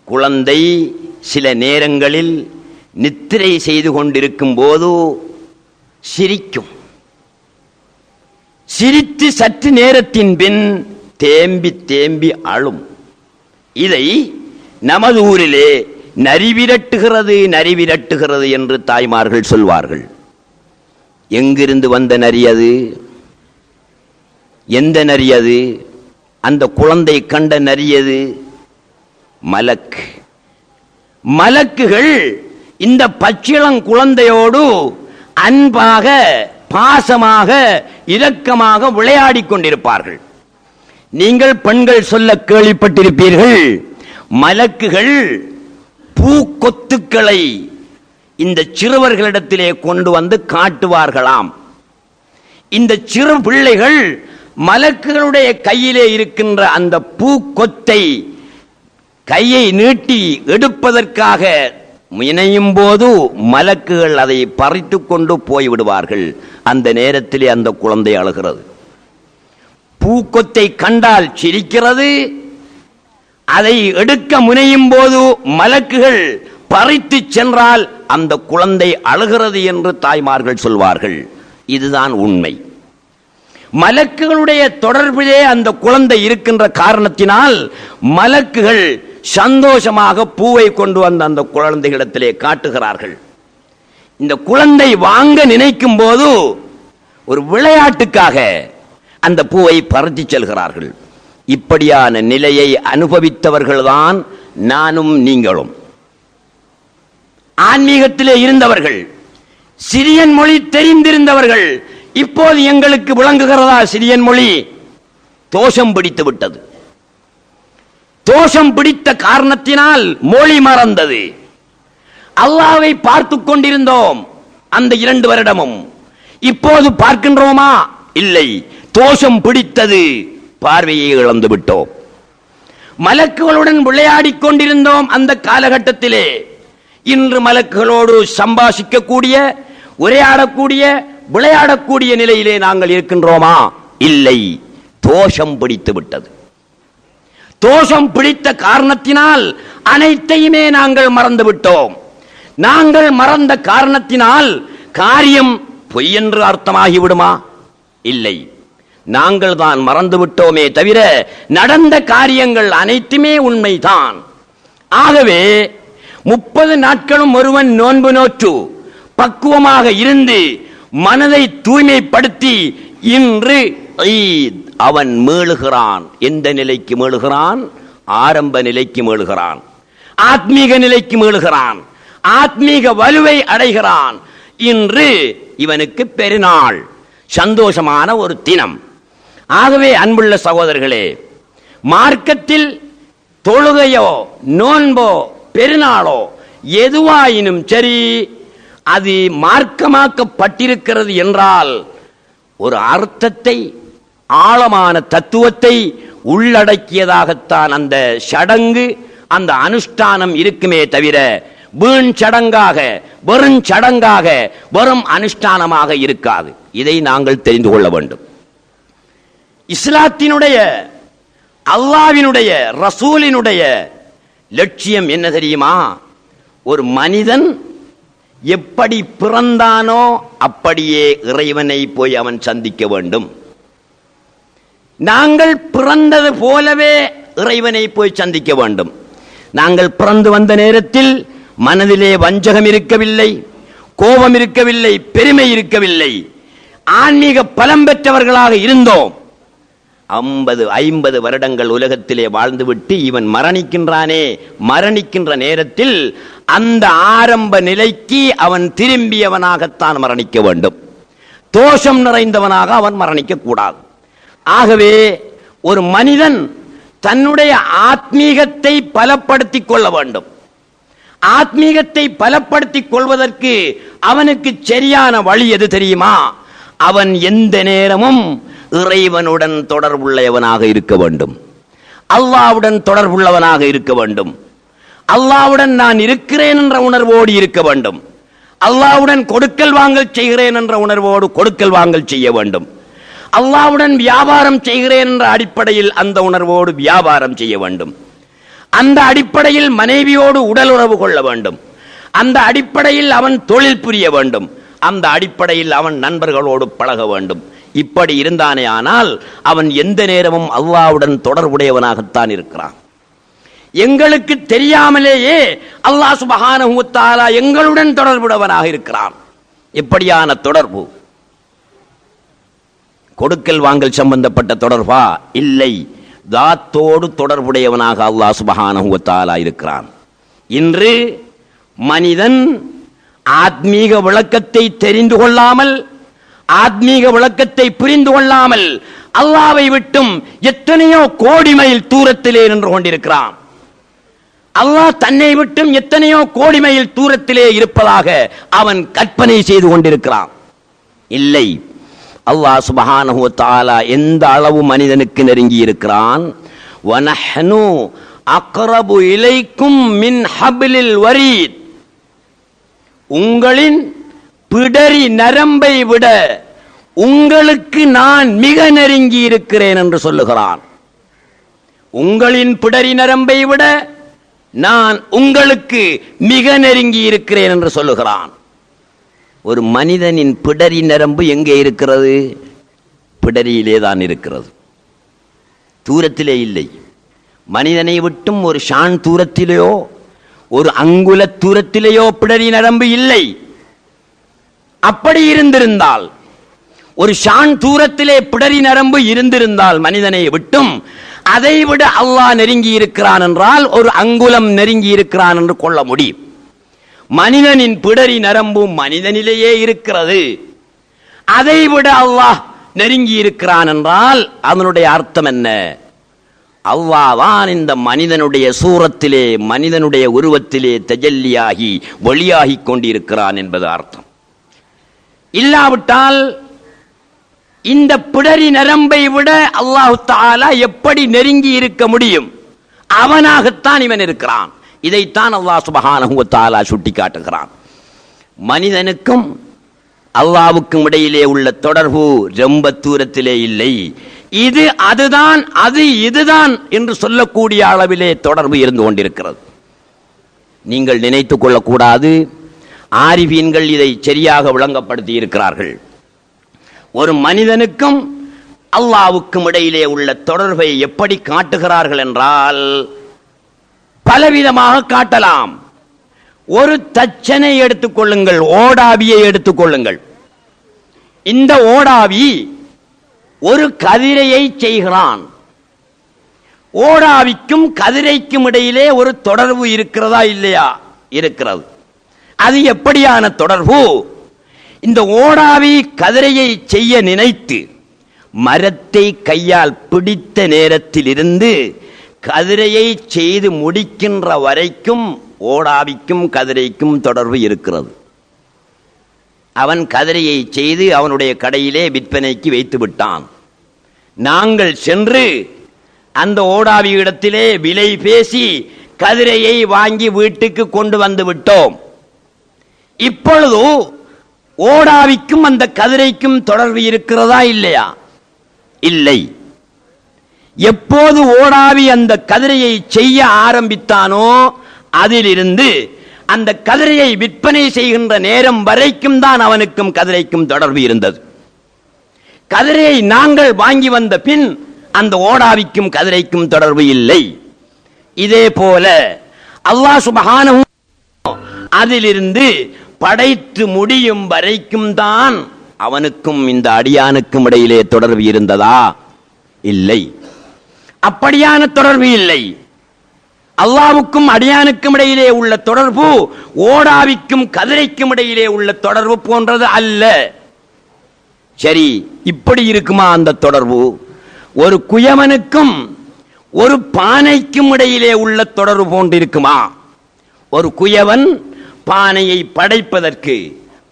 குழந்தை சில நேரங்களில் நித்திரை செய்து கொண்டிருக்கும் போது சிரிக்கும். சிரித்து சற்று நேரத்தின் பின் தேம்பி தேம்பி அழும். இதை நமது ஊரிலே நரிவிரட்டுகிறது நரிவிரட்டுகிறது என்று தாய்மார்கள் சொல்வார்கள். எங்கிருந்து வந்த நரி அது? எந்த நரி அது? அந்த குழந்தை கண்ட நரியது மலக்கு. மலக்குகள் இந்த பச்சிளம் குழந்தையோடு அன்பாக, பாசமாக, இரக்கமாக விளையாடி கொண்டிருப்பார்கள். நீங்கள் பெண்கள் சொல்ல கேள்விப்பட்டிருப்பீர்கள், மலக்குகள் பூக்கொத்துக்களை இந்த சிறுவர்களிடத்திலே கொண்டு வந்து காட்டுவார்களாம். இந்த சிறு பிள்ளைகள் மலக்குகளுடைய கையிலே இருக்கின்ற அந்த பூக்கொத்தை கையை நீட்டி எடுப்பதற்காக முனையும் போது மலக்குகள் அதை பறித்து கொண்டு போய்விடுவார்கள். அந்த நேரத்திலே அந்த குழந்தை அழுகிறது. பூக்கொத்தை கண்டால் சிரிக்கிறது. அதை எடுக்க முனையும் போது மலக்குகள் பறித்து சென்றால் அந்த குழந்தை அழுகிறது என்று தாய்மார்கள் சொல்வார்கள். இதுதான் உண்மை. மலக்குகளுடைய தொடர்பிலே அந்த குழந்தை இருக்கின்ற காரணத்தினால் மலக்குகள் சந்தோஷமாக பூவை கொண்டு வந்து அந்த குழந்தைகளிடத்திலே காட்டுகிறார்கள். இந்த குழந்தை வாங்க நினைக்கும் போது ஒரு விளையாட்டுக்காக அந்த பூவை பறித்து செல்கிறார்கள். இப்படியான நிலையை அனுபவித்தவர்கள்தான் நானும் நீங்களும். ஆன்மீகத்திலே இருந்தவர்கள், சிரியன் மொழி தெரிந்திருந்தவர்கள். இப்போது எங்களுக்கு விளங்குகிறதா சிரியன் மொழி? தோஷம் பிடித்து விட்டது. தோஷம் பிடித்த காரணத்தினால் மொழி மறந்தது. அல்லாஹ்வை பார்த்து கொண்டிருந்தோம் அந்த 2 வருடமும். இப்போது பார்க்கின்றோமா? இல்லை. தோஷம் பிடித்தது, பார்வையை இழந்து விட்டோம். மலக்குகளுடன் விளையாடிக் கொண்டிருந்தோம் அந்த காலகட்டத்திலே. இன்று மலக்குகளோடு சம்பாஷிக்கக்கூடிய, உரையாடக்கூடிய, விளையாடக்கூடிய நிலையிலே நாங்கள் இருக்கின்றோமா? இல்லை. தோஷம் பிடித்து விட்டது. தோஷம் பிடித்த காரணத்தினால் அனைத்தையுமே நாங்கள் மறந்து விட்டோம். நாங்கள் மறந்த காரணத்தினால் காரியம் பொய் என்று அர்த்தமாகிவிடுமா? இல்லை. நாங்கள் தான் மறந்து விட்டோமே தவிர நடந்த காரியங்கள் அனைத்துமே உண்மைதான். ஆகவே 30 நாட்களும் ஒருவன் நோன்பு நோற்று பக்குவமாக இருந்து மனதை தூய்மைப்படுத்தி இன்று அவன் மீளுகிறான். எந்த நிலைக்கு மீளுகிறான்? ஆரம்ப நிலைக்கு மீளுகிறான். ஆத்மீக நிலைக்கு மீளுகிறான். ஆத்மீக வலுவை அடைகிறான். இன்று இவனுக்கு பெருநாள், சந்தோஷமான ஒரு தினம். ஆகவே அன்புள்ள சகோதரர்களே, மார்க்கத்தில் தொழுகையோ நோன்போ பெருநாளோ எதுவாயினும் சரி, அது மார்க்கமாக்கப்பட்டிருக்கிறது என்றால் ஒரு அர்த்தத்தை, ஆழமான தத்துவத்தை உள்ளடக்கியதாகத்தான் அந்த சடங்கு, அந்த அனுஷ்டானம் இருக்குமே தவிர வீண் சடங்காக, வெறும் சடங்காக, வெறும் அனுஷ்டானமாக இருக்காது. இதை நாங்கள் தெரிந்து கொள்ள வேண்டும். இஸ்லாத்தினுடைய, அல்லாஹ்வினுடைய, ரசூலினுடைய லட்சியம் என்ன தெரியுமா? ஒரு மனிதன் எப்படி பிறந்தானோ அப்படியே இறைவனை போய் அவன் சந்திக்க வேண்டும். நாங்கள் பிறந்தது போலவே இறைவனை போய் சந்திக்க வேண்டும். நாங்கள் பிறந்து வந்த நேரத்தில் மனதிலே வஞ்சகம் இருக்கவில்லை, கோபம் இருக்கவில்லை, பெருமை இருக்கவில்லை. ஆன்மீக பலம் பெற்றவர்களாக இருந்தோம். 50 வருடங்கள் உலகத்திலே வாழ்ந்துவிட்டு இவன் மரணிக்கின்றானே, மரணிக்கின்ற நேரத்தில் அந்த ஆரம்ப நிலைக்கு அவன் திரும்பியவனாகத்தான் மரணிக்க வேண்டும். தோஷம் நிறைந்தவனாக அவன் மரணிக்க கூடாது. ஆகவே ஒரு மனிதன் தன்னுடைய ஆத்மீகத்தை பலப்படுத்திக் கொள்ள வேண்டும். ஆத்மீகத்தை பலப்படுத்திக் கொள்வதற்கு அவனுக்கு சரியான வழி எது தெரியுமா? அவன் எந்த நேரமும் இறைவனுடன் தொடர்புள்ளவனாக இருக்க வேண்டும், அல்லாஹ்வுடன் தொடர்புள்ளவனாக இருக்க வேண்டும். அல்லாஹ்வுடன் நான் இருக்கிறேன் என்ற உணர்வோடு இருக்க வேண்டும். அல்லாஹ்வுடன் கொடுக்கல் வாங்கல் செய்கிறேன் என்ற உணர்வோடு கொடுக்கல் வாங்கல் செய்ய வேண்டும். அல்லாஹ்வுடன் வியாபாரம் செய்கிறேன் என்ற அடிப்படையில் அந்த உணர்வோடு வியாபாரம் செய்ய வேண்டும். அந்த அடிப்படையில் மனைவியோடு உடல் உறவு கொள்ள வேண்டும். அந்த அடிப்படையில் அவன் தொழில் புரிய வேண்டும். அந்த அடிப்படையில் அவன் நண்பர்களோடு பழக வேண்டும். இப்படி இருந்தானே ஆனால் அவன் எந்த நேரமும் அல்லாஹ்வுடன் தொடர்புடையவனாகத்தான் இருக்கிறான். எங்களுக்கு தெரியாமலேயே அல்லாஹ் சுப்ஹானஹு வ தஆலா எங்களுடன் தொடர்புடையவனாக இருக்கிறான். எப்படியான தொடர்பு? கொடுக்கல் வாங்கல் சம்பந்தப்பட்ட தொடர்பா? இல்லை, தாத்தோடு தொடர்புடையவனாக அல்லாஹ் சுப்ஹானஹு வ தஆலா இருக்கிறான். இன்று மனிதன் ஆத்மீக விளக்கத்தை தெரிந்து கொள்ளாமல், ஆத்மீக விளக்கத்தை புரிந்து கொள்ளாமல் அல்லாஹ்வை விட்டும் எத்தனையோ கோடி மைல் தூரத்திலே நின்று கொண்டிருக்கிறான். அல்லாஹ் தன்னை விட்டும் எத்தனையோ கோடி மைல் தூரத்திலே இருப்பதாக அவன் கற்பனை செய்து கொண்டிருக்கிறான். இல்லை, அல்லாஹ் சுப்ஹானஹு வ தஆலா எந்த அளவு மனிதனுக்கு நெருங்கி இருக்கிறான். வனஹ்னு அக்ரபு இலைக்கும் மின் ஹப்லில் வரீத், உங்களின் பிடரி நரம்பை விட உங்களுக்கு நான் மிக நெருங்கி இருக்கிறேன் என்று சொல்லுகிறான். உங்களின் பிடரி நரம்பை விட நான் உங்களுக்கு மிக நெருங்கி இருக்கிறேன் என்று சொல்லுகிறான். ஒரு மனிதனின் பிடரி நரம்பு எங்கே இருக்கிறது? பிடரியிலே தான் இருக்கிறது, தூரத்திலே இல்லை. மனிதனை விட்டும் ஒரு ஷான் தூரத்திலேயோ ஒரு அங்குல தூரத்திலேயோ பிடரி நரம்பு இல்லை. அப்படி இருந்திருந்தால், ஒரு ஷான் தூரத்திலே பிடரி நரம்பு இருந்திருந்தால் மனிதனை விட்டும் அதை விட அல்லாஹ் நெருங்கி இருக்கிறான் என்றால் ஒரு அங்குலம் நெருங்கி இருக்கிறான் என்று கொள்ள முடியும். மனிதனின் பிடரி நரம்பும் மனிதனிலேயே இருக்கிறது. அதை விட அல்லாஹ் நெருங்கி இருக்கிறான் என்றால் அதனுடைய அர்த்தம் என்ன? அல்லாஹ்தான் இந்த மனிதனுடைய சூரத்திலே, மனிதனுடைய உருவத்திலே தஜல்லியாகி வெளியாகி கொண்டிருக்கிறான் என்பது அர்த்தம். இல்லாவிட்டால் இந்த பிடரி நரம்பை விட அல்லாஹ் தஆலா எப்படி நெருங்கி இருக்க முடியும்? அவனாகத்தான் இவன் இருக்கிறான். இதைத்தான் அல்லாஹ் சுப்ஹானஹு வ தஆலா சுட்டி காட்டுகிறான். மனிதனுக்கும் அல்லாஹ்வுக்கும் இடையிலே உள்ள தொடர்பு ரொம்ப தூரத்திலே இல்லை. இது அதுதான், அது இதுதான் என்று சொல்லக்கூடிய அளவிலே தொடர்பு இருந்து கொண்டிருக்கிறது. நீங்கள் நினைத்துக் கொள்ளக்கூடாது. ஆரிஃபீன்கள் இதை சரியாக விளங்கப்படுத்தி இருக்கிறார்கள். ஒரு மனிதனுக்கும் அல்லாஹ்வுக்கும் இடையிலே உள்ள தொடர்பை எப்படி காட்டுகிறார்கள் என்றால் பலவிதமாக காட்டலாம். ஒரு தச்சனை எடுத்துக்கொள்ளுங்கள், ஓடாவியை எடுத்துக்கொள்ளுங்கள். இந்த ஓடாவி ஒரு கதிரையை செய்கிறான். ஓடாவிக்கும் கதிரைக்கும் இடையிலே ஒரு தொடர்பு இருக்கிறதா இல்லையா? இருக்கிறது. அது எப்படியான தொடர்பு? இந்த ஓடாவி கதிரையை செய்ய நினைத்து மரத்தை கையால் பிடித்த நேரத்தில் இருந்து கதிரையை செய்து முடிக்கின்ற வரைக்கும் ஓடாவிக்கும் கதிரைக்கும் தொடர்பு இருக்கிறது. அவன் கதிரையை செய்து அவனுடைய கடையிலே விற்பனைக்கு வைத்து விட்டான். நாங்கள் சென்று அந்த ஓடாவி இடத்திலே விலை பேசி கதிரையை வாங்கி வீட்டுக்கு கொண்டு வந்து விட்டோம். இப்பொழுது ஓடாவிக்கும் அந்த கதிரைக்கும் தொடர்பு இருக்கிறதா இல்லையா? இல்லை. எப்போது ஓடாவி அந்த கதிரையை செய்ய ஆரம்பித்தானோ அதிலிருந்து அந்த கதிரையை விற்பனை செய்கின்ற நேரம் வரைக்கும் தான் அவனுக்கும் கதிரைக்கும் தொடர்பு இருந்தது. கதிரையை நாங்கள் வாங்கி வந்த பின் அந்த ஓடாவிக்கும் கதிரைக்கும் தொடர்பு இல்லை. இதே போல அல்லாஹ் சுப்ஹானஹு அதிலிருந்து படைத்து முடியும் வரைக்கும் தான் அவனுக்கும் இந்த அடியானுக்கும் இடையிலே தொடர்பு இருந்ததா? இல்லை. அப்படியான தொடர்பு இல்லை. அல்லாஹ்வுக்கும் அடியானுக்கும் இடையிலே உள்ள தொடர்பு ஓடாவிக்கும் கதிரைக்கும் இடையிலே உள்ள தொடர்பு போன்றது அல்ல. சரி, இப்படி இருக்குமா அந்த தொடர்பு? ஒரு குயவனுக்கும் ஒரு பானைக்கும் இடையிலே உள்ள தொடர்பு போன்று இருக்குமா? ஒரு குயவன் பானையை படைப்பதற்கு,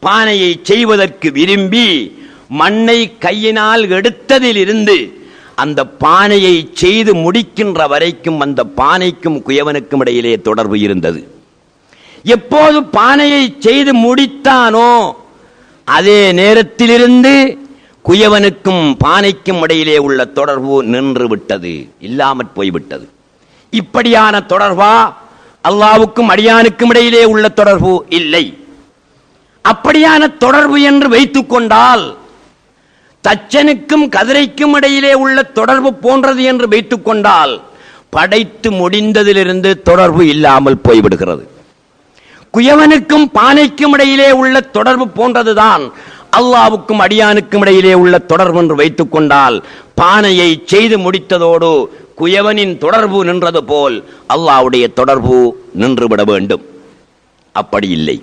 பானையை செய்வதற்கு விரும்பி மண்ணை கையினால் எடுத்ததிலிருந்து அந்த பானையை செய்து முடிக்கின்ற வரைக்கும் அந்த பானைக்கும் குயவனுக்கும் இடையிலே தொடர்பு இருந்தது. எப்போது பானையை செய்து முடித்தானோ அதே நேரத்திலிருந்து குயவனுக்கும் பானைக்கும் இடையிலே உள்ள தொடர்பு நின்று விட்டது, இல்லாமற் போய்விட்டது. இப்படியான தொடர்பா? அல்லாஹ்வுக்கும் அடியானுக்கும் இடையிலே உள்ள தொடர்பு இல்லை. அப்படியான தொடர்பு என்று வைத்துக் கொண்டால் தச்சனுக்கும் கதிரைக்கும் இடையிலே உள்ள தொடர்பு போன்றது என்று வைத்துக் கொண்டால் படைத்து முடிந்ததிலிருந்து தொடர்பு இல்லாமல் போய்விடுகிறது. குயவனுக்கும் பானைக்கும் இடையிலே உள்ள தொடர்பு போன்றதுதான் அல்லாஹ்வுக்கும் அடியானுக்கும் இடையிலே உள்ள தொடர்பு என்று வைத்துக் கொண்டால் பானையை செய்து முடித்ததோடு குயவனின் தொடர்பு நின்றது போல் அல்லாஹ்வுடைய தொடர்பு நின்றுவிட வேண்டும். அப்படி இல்லை.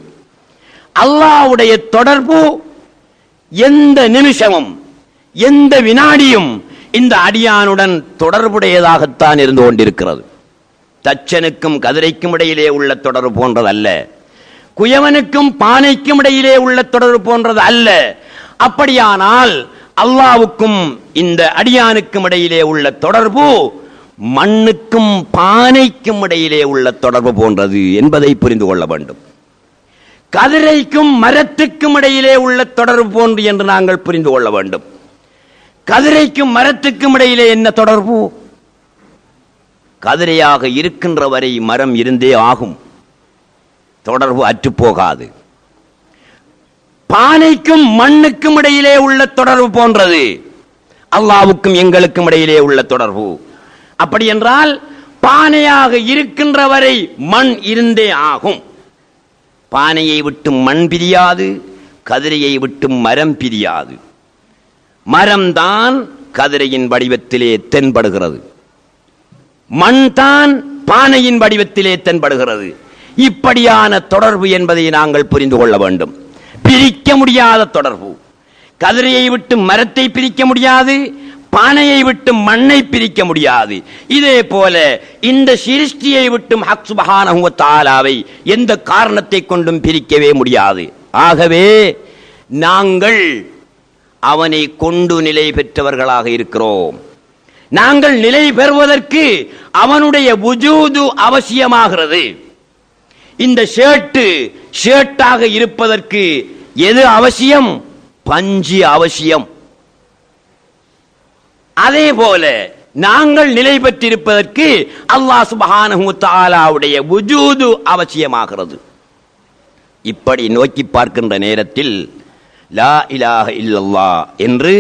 அல்லாஹ்வுடைய தொடர்பு எந்த நிமிஷமும் எந்த வினாடியும் இந்த அடியானுடன் தொடர்புடையதாகத்தான் இருந்து கொண்டிருக்கிறது. தச்சனுக்கும் கதிரைக்கும் இடையிலே உள்ள தொடர்பு போன்றதல்ல, குயவனுக்கும் பானைக்கும் இடையிலே உள்ள தொடர்பு போன்றது அல்ல. அப்படியானால் அல்லாஹ்வுக்கும் இந்த அடியானுக்கும் இடையிலே உள்ள தொடர்பு மண்ணுக்கும் பானைக்கும் இடையிலே உள்ள தொடர்பு போன்றது என்பதை புரிந்து கொள்ள வேண்டும். கதிரைக்கும் மரத்துக்கும் இடையிலே உள்ள தொடர்பு போன்று என்று நாங்கள் புரிந்து கொள்ள வேண்டும். கதிரைக்கும் மரத்துக்கும் இடையிலே என்ன தொடர்பு? கதிரையாக இருக்கின்ற வரை மரம் இருந்தே ஆகும், தொடர்பு அற்றுப்போகாது. பானைக்கும் மண்ணுக்கும் இடையிலே உள்ள தொடர்பு போன்றது அல்லாஹ்வுக்கும் எங்களுக்கும் இடையிலே உள்ள தொடர்பு. அப்படி என்றால் பானையாக இருக்கின்ற வரை மண் இருந்தே ஆகும். பானையை விட்டு மண் பிரியாது, கதிரையை விட்டு மரம் பிரியாது. மரம்தான் கதிரையின் வடிவத்திலே தென்படுகிறது, மண் தான் பானையின் வடிவத்திலே தென்படுகிறது. இப்படியான தொடர்பு என்பதை நாங்கள் புரிந்து கொள்ள வேண்டும். பிரிக்க முடியாத தொடர்பு. கதிரையை விட்டு மரத்தை பிரிக்க முடியாது, பானையை விட்டு மண்ணை பிரிக்க முடியாது. இதே போல இந்த சிருஷ்டியை விட்டும் ஹக் சுப்ஹானஹு வ தஆலாவை எந்த காரணத்தை கொண்டும் பிரிக்கவே முடியாது. ஆகவே நாங்கள் அவனை கொண்டு நிலை பெற்றவர்களாக இருக்கிறோம். நாங்கள் நிலை பெறுவதற்கு அவனுடைய வுஜூது அவசியமாகிறது. இந்த ஷர்ட்டாக இருப்பதற்கு எது அவசியம்? பஞ்சு அவசியம். அதே போல நாங்கள் நிலை பெற்றிருப்பதற்கு அல்லாஹ் சுப்ஹானஹு வ தஆலாவுடைய வுஜூது அவசியமாகிறது. இப்படி நோக்கி பார்க்கின்ற நேரத்தில் லா இலாஹ இல்லல்லாஹ் என்று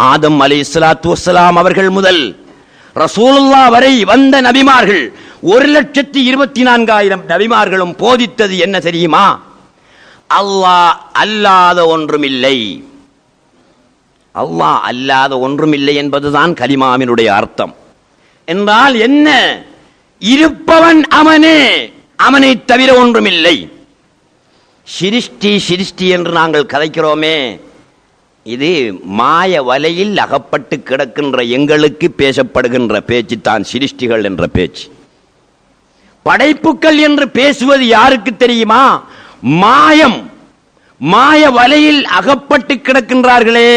ஆதம் அலைஹிஸ்ஸலாத்து வஸ்ஸலாம் அவர்கள் முதல் ரசூலுல்லாஹ் வரை வந்த நபிமார்கள் 1,24,000 நபிமார்களும் போதித்தது என்ன தெரியுமா? அல்லாஹ் அல்லாத ஒன்றுமில்லை. அல்லாஹ் அல்லாத ஒன்றுமில்லை என்பதுதான் கலிமாவினுடைய அர்த்தம். என்றால் என்ன? இருப்பவன் அவனே, அவனை தவிர ஒன்றுமில்லை. சிருஷ்டி என்று நாங்கள் கதைக்கிறோமே, இது மாய வலையில் அகப்பட்டு கிடக்கின்ற எங்களுக்கு பேசப்படுகின்ற பேச்சு தான் சிருஷ்டிகள் என்ற பேச்சு. படைப்புக்கள் என்று பேசுவது யாருக்கு தெரியுமா? மாயம், மாய வலையில் அகப்பட்டு கிடக்கின்றார்களே,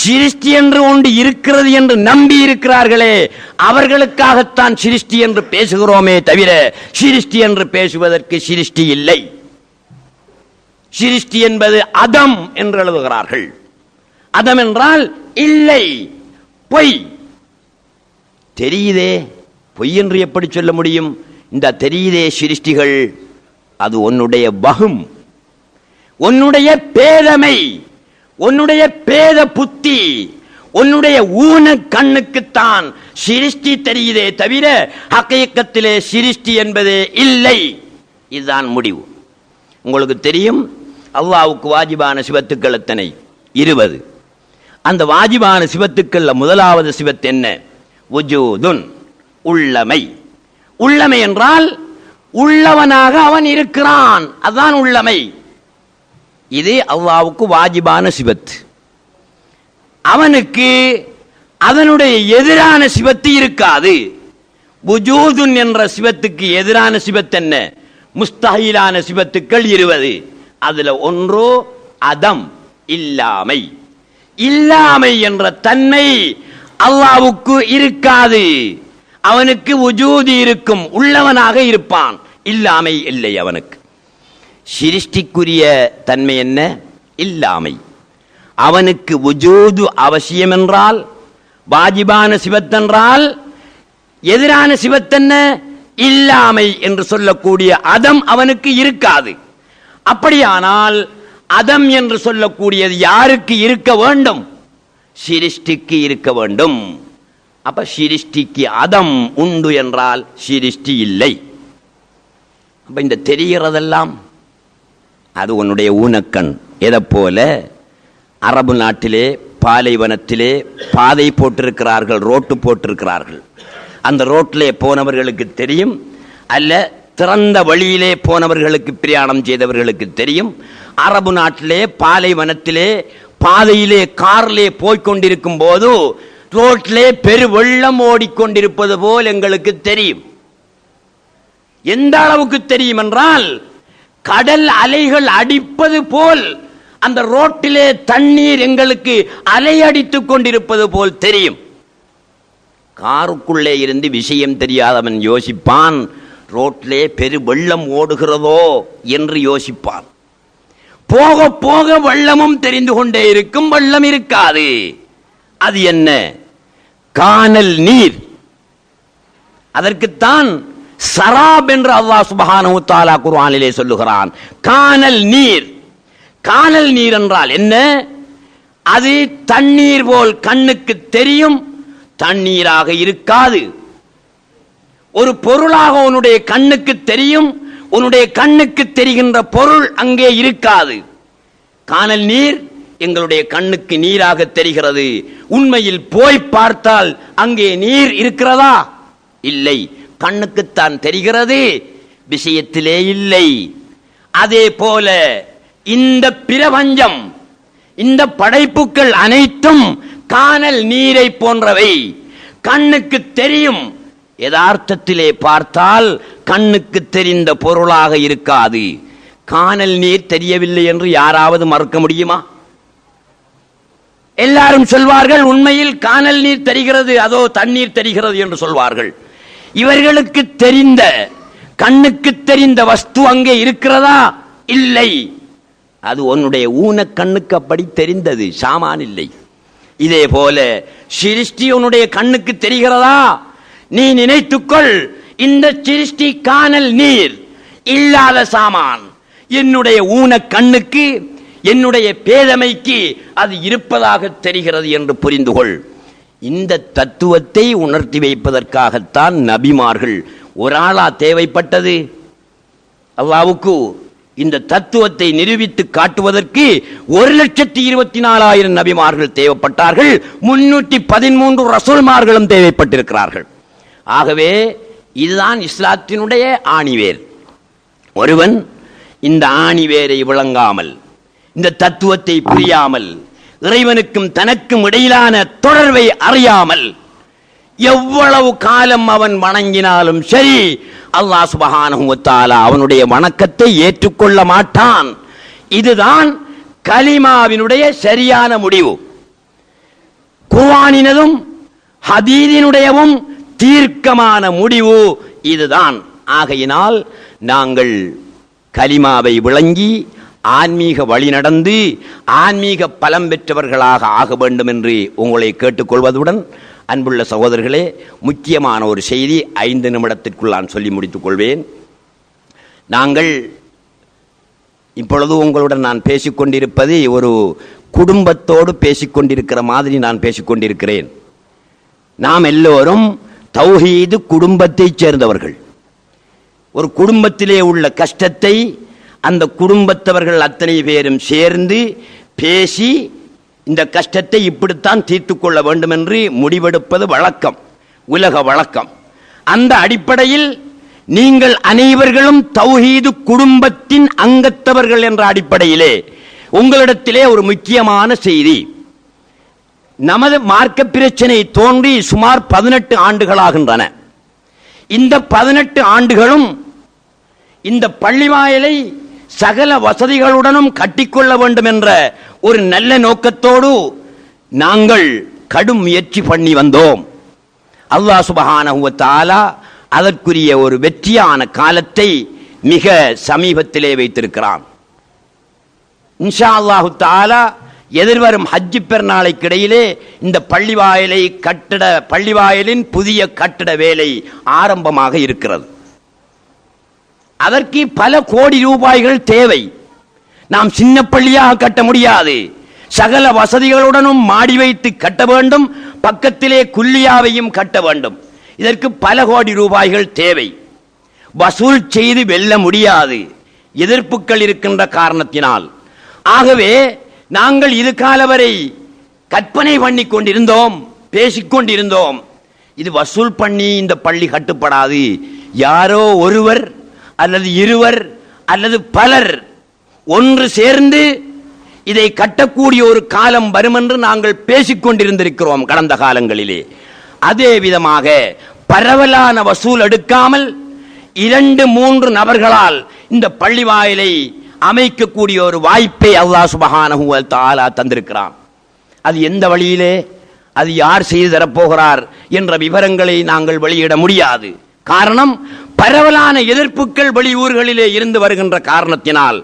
சிருஷ்டி என்று ஒன்று இருக்கிறது என்று நம்பி இருக்கிறார்களே, அவர்களுக்காகத்தான் சிருஷ்டி என்று பேசுகிறோமே தவிர சிருஷ்டி என்று பேசுவதற்கு சிருஷ்டி இல்லை. சிருஷ்டி என்பது அதம் என்று எழுதுகிறார்கள். அதம் என்றால் இல்லை, பொய். தெரியுதே, பொய் என்று எப்படி சொல்ல முடியும்? இந்த தெரியுதே சிருஷ்டிகள், அது உன்னுடைய வகும், உன்னுடைய பேதமை, உன்னுடைய பேத புத்தி, உன்னுடைய ஊன கண்ணுக்குத்தான் சிருஷ்டி தெரியுதே தவிர ஹக்கீக்கத்திலே சிருஷ்டி என்பதே இல்லை. இதுதான் முடிவு. உங்களுக்கு தெரியும், அல்லாஹ்வுக்கு வாஜிபான சிவத்துக்கள் எத்தனை? 20. அந்த வாஜிபான சிவத்துக்கள்ல முதலாவது சிவத்து என்ன? வுஜூதுன், உள்ளமை. உள்ளமை என்றால் உள்ளவனாக அவன் இருக்கிறான், அதுதான் உள்ளமை. இது அல்லாஹ்வுக்கு வாஜிபான சிவத்து. அவனுக்கு அதனுடைய எதிரான சிவத்து இருக்காது. வுஜூதுன் என்ற சிவத்துக்கு எதிரான சிவத்து என்ன? முஸ்தஹீலான சிவத்துக்கள் 20. அதுல ஒன்று அதம், இல்லாமை. இல்லாமை என்ற தன்மை அல்லாஹ்வுக்கு இருக்காது. அவனுக்கு வுஜூது இருக்கும், உள்ளவனாக இருப்பான், இல்லாமை இல்லை அவனுக்கு. சிருஷ்டிக்குரிய தன்மை என்ன? இல்லாமை. அவனுக்கு வுஜூது அவசியம் என்றால், வாஜிபான சிவத்தென்றால், எதிரான சிவத்தென்ன? இல்லாமை என்று சொல்லக்கூடிய அதம் அவனுக்கு இருக்காது. அப்படியானால் அதம் என்று சொல்லக்கூடியது யாருக்கு இருக்க வேண்டும்? சிருஷ்டிக்கு இருக்க வேண்டும். அப்ப சிருஷ்டிக்கு அதம் உண்டு என்றால் சிருஷ்டி இல்லை. அப்ப இந்த தெரிகிறதெல்லாம் அது உன்னுடைய ஊனக்கண். எதை போல அரபு நாட்டிலே பாலைவனத்திலே பாதை போட்டிருக்கிறார்கள், ரோட்டு போட்டிருக்கிறார்கள். அந்த ரோட்டிலே போனவர்களுக்கு தெரியும், அல்ல திறந்த வழியிலே போனவர்களுக்கு, பிரயாணம் செய்தவர்களுக்கு தெரியும். அரபு நாட்டிலே பாலைவனத்திலே பாதையிலே காரிலே போய்கொண்டிருக்கும் போது ரோட்டிலே பெரு வெள்ளம் ஓடிக்கொண்டிருப்பது போல் எங்களுக்கு தெரியும். எந்த அளவுக்கு தெரியும் என்றால், கடல் அலைகள் அடிப்பது போல் அந்த ரோட்டிலே தண்ணீர் எங்களுக்கு அலையடித்துக் கொண்டிருப்பது போல் தெரியும். காருக்குள்ளே இருந்து விஷயம் தெரியாதவன் யோசிப்பான், ரோட்டிலே பெரு வெள்ளம் ஓடுகிறதோ என்று யோசிப்பான். போக போக வெள்ளமும் தெரிந்து கொண்டே இருக்கும், வெள்ளம் இருக்காது. அது என்ன? கானல் நீர். அதற்குத்தான் சராப் என்று அல்லாஹ் சுப்ஹானஹு வ தஆலா குர்ஆனிலே சொல்லுகிறான். கானல் நீர். கானல் நீர் என்றால் என்ன? அது தண்ணீர் போல் கண்ணுக்கு தெரியும், தண்ணீராக இருக்காது. ஒரு பொருளாக உன்னுடைய கண்ணுக்கு தெரியும், உன்னுடைய கண்ணுக்கு தெரிகின்ற பொருள் அங்கே இருக்காது. கானல் நீர் எங்களுடைய கண்ணுக்கு நீராக தெரிகிறது. உண்மையில் போய் பார்த்தால் அங்கே நீர் இருக்கிறதா? இல்லை, கண்ணுக்குத்தான் தெரிகிறது, விஷயத்திலே இல்லை. அதே போல இந்த பிரபஞ்சம், இந்த படைப்புகள் அனைத்தும் கானல் நீரை போன்றவை. கண்ணுக்கு தெரியும், யதார்த்தத்திலே பார்த்தால் கண்ணுக்கு தெரிந்த பொருளாக இருக்காது. கானல் நீர் தெரியவில்லை என்று யாராவது மறுக்க முடியுமா? எல்லாரும் சொல்வார்கள், உண்மையில் கானல் நீர் தெரிகிறது, அதோ தண்ணீர் தெரிகிறது என்று சொல்வார்கள். இவர்களுக்கு தெரிந்த, கண்ணுக்கு தெரிந்த வஸ்து அங்கே இருக்கிறதா? இல்லை. அது உன்னுடைய ஊன கண்ணுக்கு அப்படி தெரிந்தது, சாமான் இல்லை. இதே போல சிருஷ்டி உன்னுடைய கண்ணுக்கு தெரிகிறதா? நீ நினைத்துக்கொள், இந்த சிருஷ்டி கானல் நீர் இல்லாத சாமான். என்னுடைய ஊன கண்ணுக்கு, என்னுடைய பேதமைக்கு அது இருப்பதாக தெரிகிறது என்று புரிந்து கொள். இந்த தத்துவத்தை உணர்த்தி வைப்பதற்காகத்தான் நபிமார்கள் ஒரு ஆளா தேவைப்பட்டது. அல்லாஹ்வுக்கு இந்த தத்துவத்தை நிரூபித்து காட்டுவதற்கு 1,24,000 நபிமார்கள் தேவைப்பட்டார்கள். 313 ரசூல்மார்களும் தேவைப்பட்டிருக்கிறார்கள். ஆகவே இதுதான் இஸ்லாத்தினுடைய ஆணிவேர். ஒருவன் இந்த ஆணிவேரை விளங்காமல், இந்த தத்துவத்தை புரியாமல், இறைவனுக்கும் தனக்கும் இடையிலான தொடர்பை அறியாமல் எவ்வளவு காலம் அவன் வணங்கினாலும் சரி, அல்லாஹ் சுப்ஹானஹு வ தஆலா அவனுடைய வணக்கத்தை ஏற்றுக்கொள்ள மாட்டான். இதுதான் கலிமாவினுடைய சரியான முடிவு. குர்ஆனினதும் ஹதீஸினுடையவும் தீர்க்கமான முடிவு இதுதான். ஆகையினால் நாங்கள் கலிமாவை விளங்கி ஆன்மீக வழி நடந்து ஆன்மீக பலம் பெற்றவர்களாக ஆக வேண்டும் என்று உங்களை கேட்டுக்கொள்வதுடன், அன்புள்ள சகோதரர்களே, முக்கியமான ஒரு செய்தி 5 நிமிடத்திற்குள் நான் சொல்லி முடித்துக் கொள்வேன். நாங்கள் இப்பொழுது உங்களுடன் நான் பேசிக்கொண்டிருப்பது ஒரு குடும்பத்தோடு பேசிக்கொண்டிருக்கிற மாதிரி நான் பேசிக்கொண்டிருக்கிறேன். நாம் எல்லோரும் தௌஹீது குடும்பத்தைச் சேர்ந்தவர்கள். ஒரு குடும்பத்திலே உள்ள கஷ்டத்தை அந்த குடும்பத்தவர்கள் அத்தனை பேரும் சேர்ந்து பேசி இந்த கஷ்டத்தை இப்படித்தான் தீர்த்து கொள்ள வேண்டும் என்று முடிவெடுப்பது வழக்கம், உலக வழக்கம். அந்த அடிப்படையில் நீங்கள் அனைவர்களும் தௌஹீது குடும்பத்தின் அங்கத்தவர்கள் என்ற அடிப்படையிலே உங்களிடத்திலே ஒரு முக்கியமான செய்தி. நமது மார்க்க பிரச்சனை தோன்றி சுமார் 18 ஆண்டுகளாகின்றன. இந்த 18 ஆண்டுகளும் இந்த பள்ளிவாயலை சகல வசதிகளுடனும் கட்டிக்கொள்ள வேண்டும் என்ற ஒரு நல்ல நோக்கத்தோடு நாங்கள் கடும் முயற்சி பண்ணி வந்தோம். அல்லாஹ் சுப்ஹானஹு வ தஆலா அதற்குரிய ஒரு வெற்றியான காலத்தை மிக சமீபத்திலே வைத்திருக்கிறான். இன்ஷா அல்லாஹு தஆலா எதிர்வரும் ஹஜ்ஜி பெருநாளைக்கு இடையிலே இந்த பள்ளிவாயலின் புதிய கட்டிட வேலை ஆரம்பமாக இருக்கிறது. அதற்கு பல கோடி ரூபாய்கள் தேவை. நாம் சின்ன பள்ளியாக கட்ட முடியாது. சகல வசதிகளுடனும் மாடி வைத்து கட்ட வேண்டும், பக்கத்திலே குல்லியாவையும் கட்ட வேண்டும். இதற்கு பல கோடி ரூபாய்கள் தேவை. வசூல் செய்து வெல்ல முடியாது, எதிர்ப்புகள் இருக்கின்ற காரணத்தினால். ஆகவே நாங்கள் இது கால வரை கற்பனை பண்ணி கொண்டிருந்தோம், பேசிக்கொண்டிருந்தோம். இது வசூல் பண்ணி இந்த பள்ளி கட்டுப்படாது, யாரோ ஒருவர் அல்லது இருவர் அல்லது பலர் ஒன்று சேர்ந்து இதை கட்டக்கூடிய ஒரு காலம் வரும் என்று நாங்கள் பேசிக்கொண்டிருந்திருக்கிறோம் கடந்த காலங்களிலே. அதே விதமாக பரவலான வசூல் எடுக்காமல் 2-3 நபர்களால் இந்த பள்ளி வாயிலை அமைக்கக்கூடிய ஒரு வாய்ப்பை அல்லாஹ் சுப்ஹானஹு வ தஆலா தந்திருக்கிறான். அது எந்த வழியிலே, அது யார் செய்து தரப்போகிறார் என்ற விவரங்களை நாங்கள் வெளியிட முடியாது. காரணம், பரவலான எதிர்ப்புகள் வெளியூர்களிலே இருந்து வருகின்ற காரணத்தினால்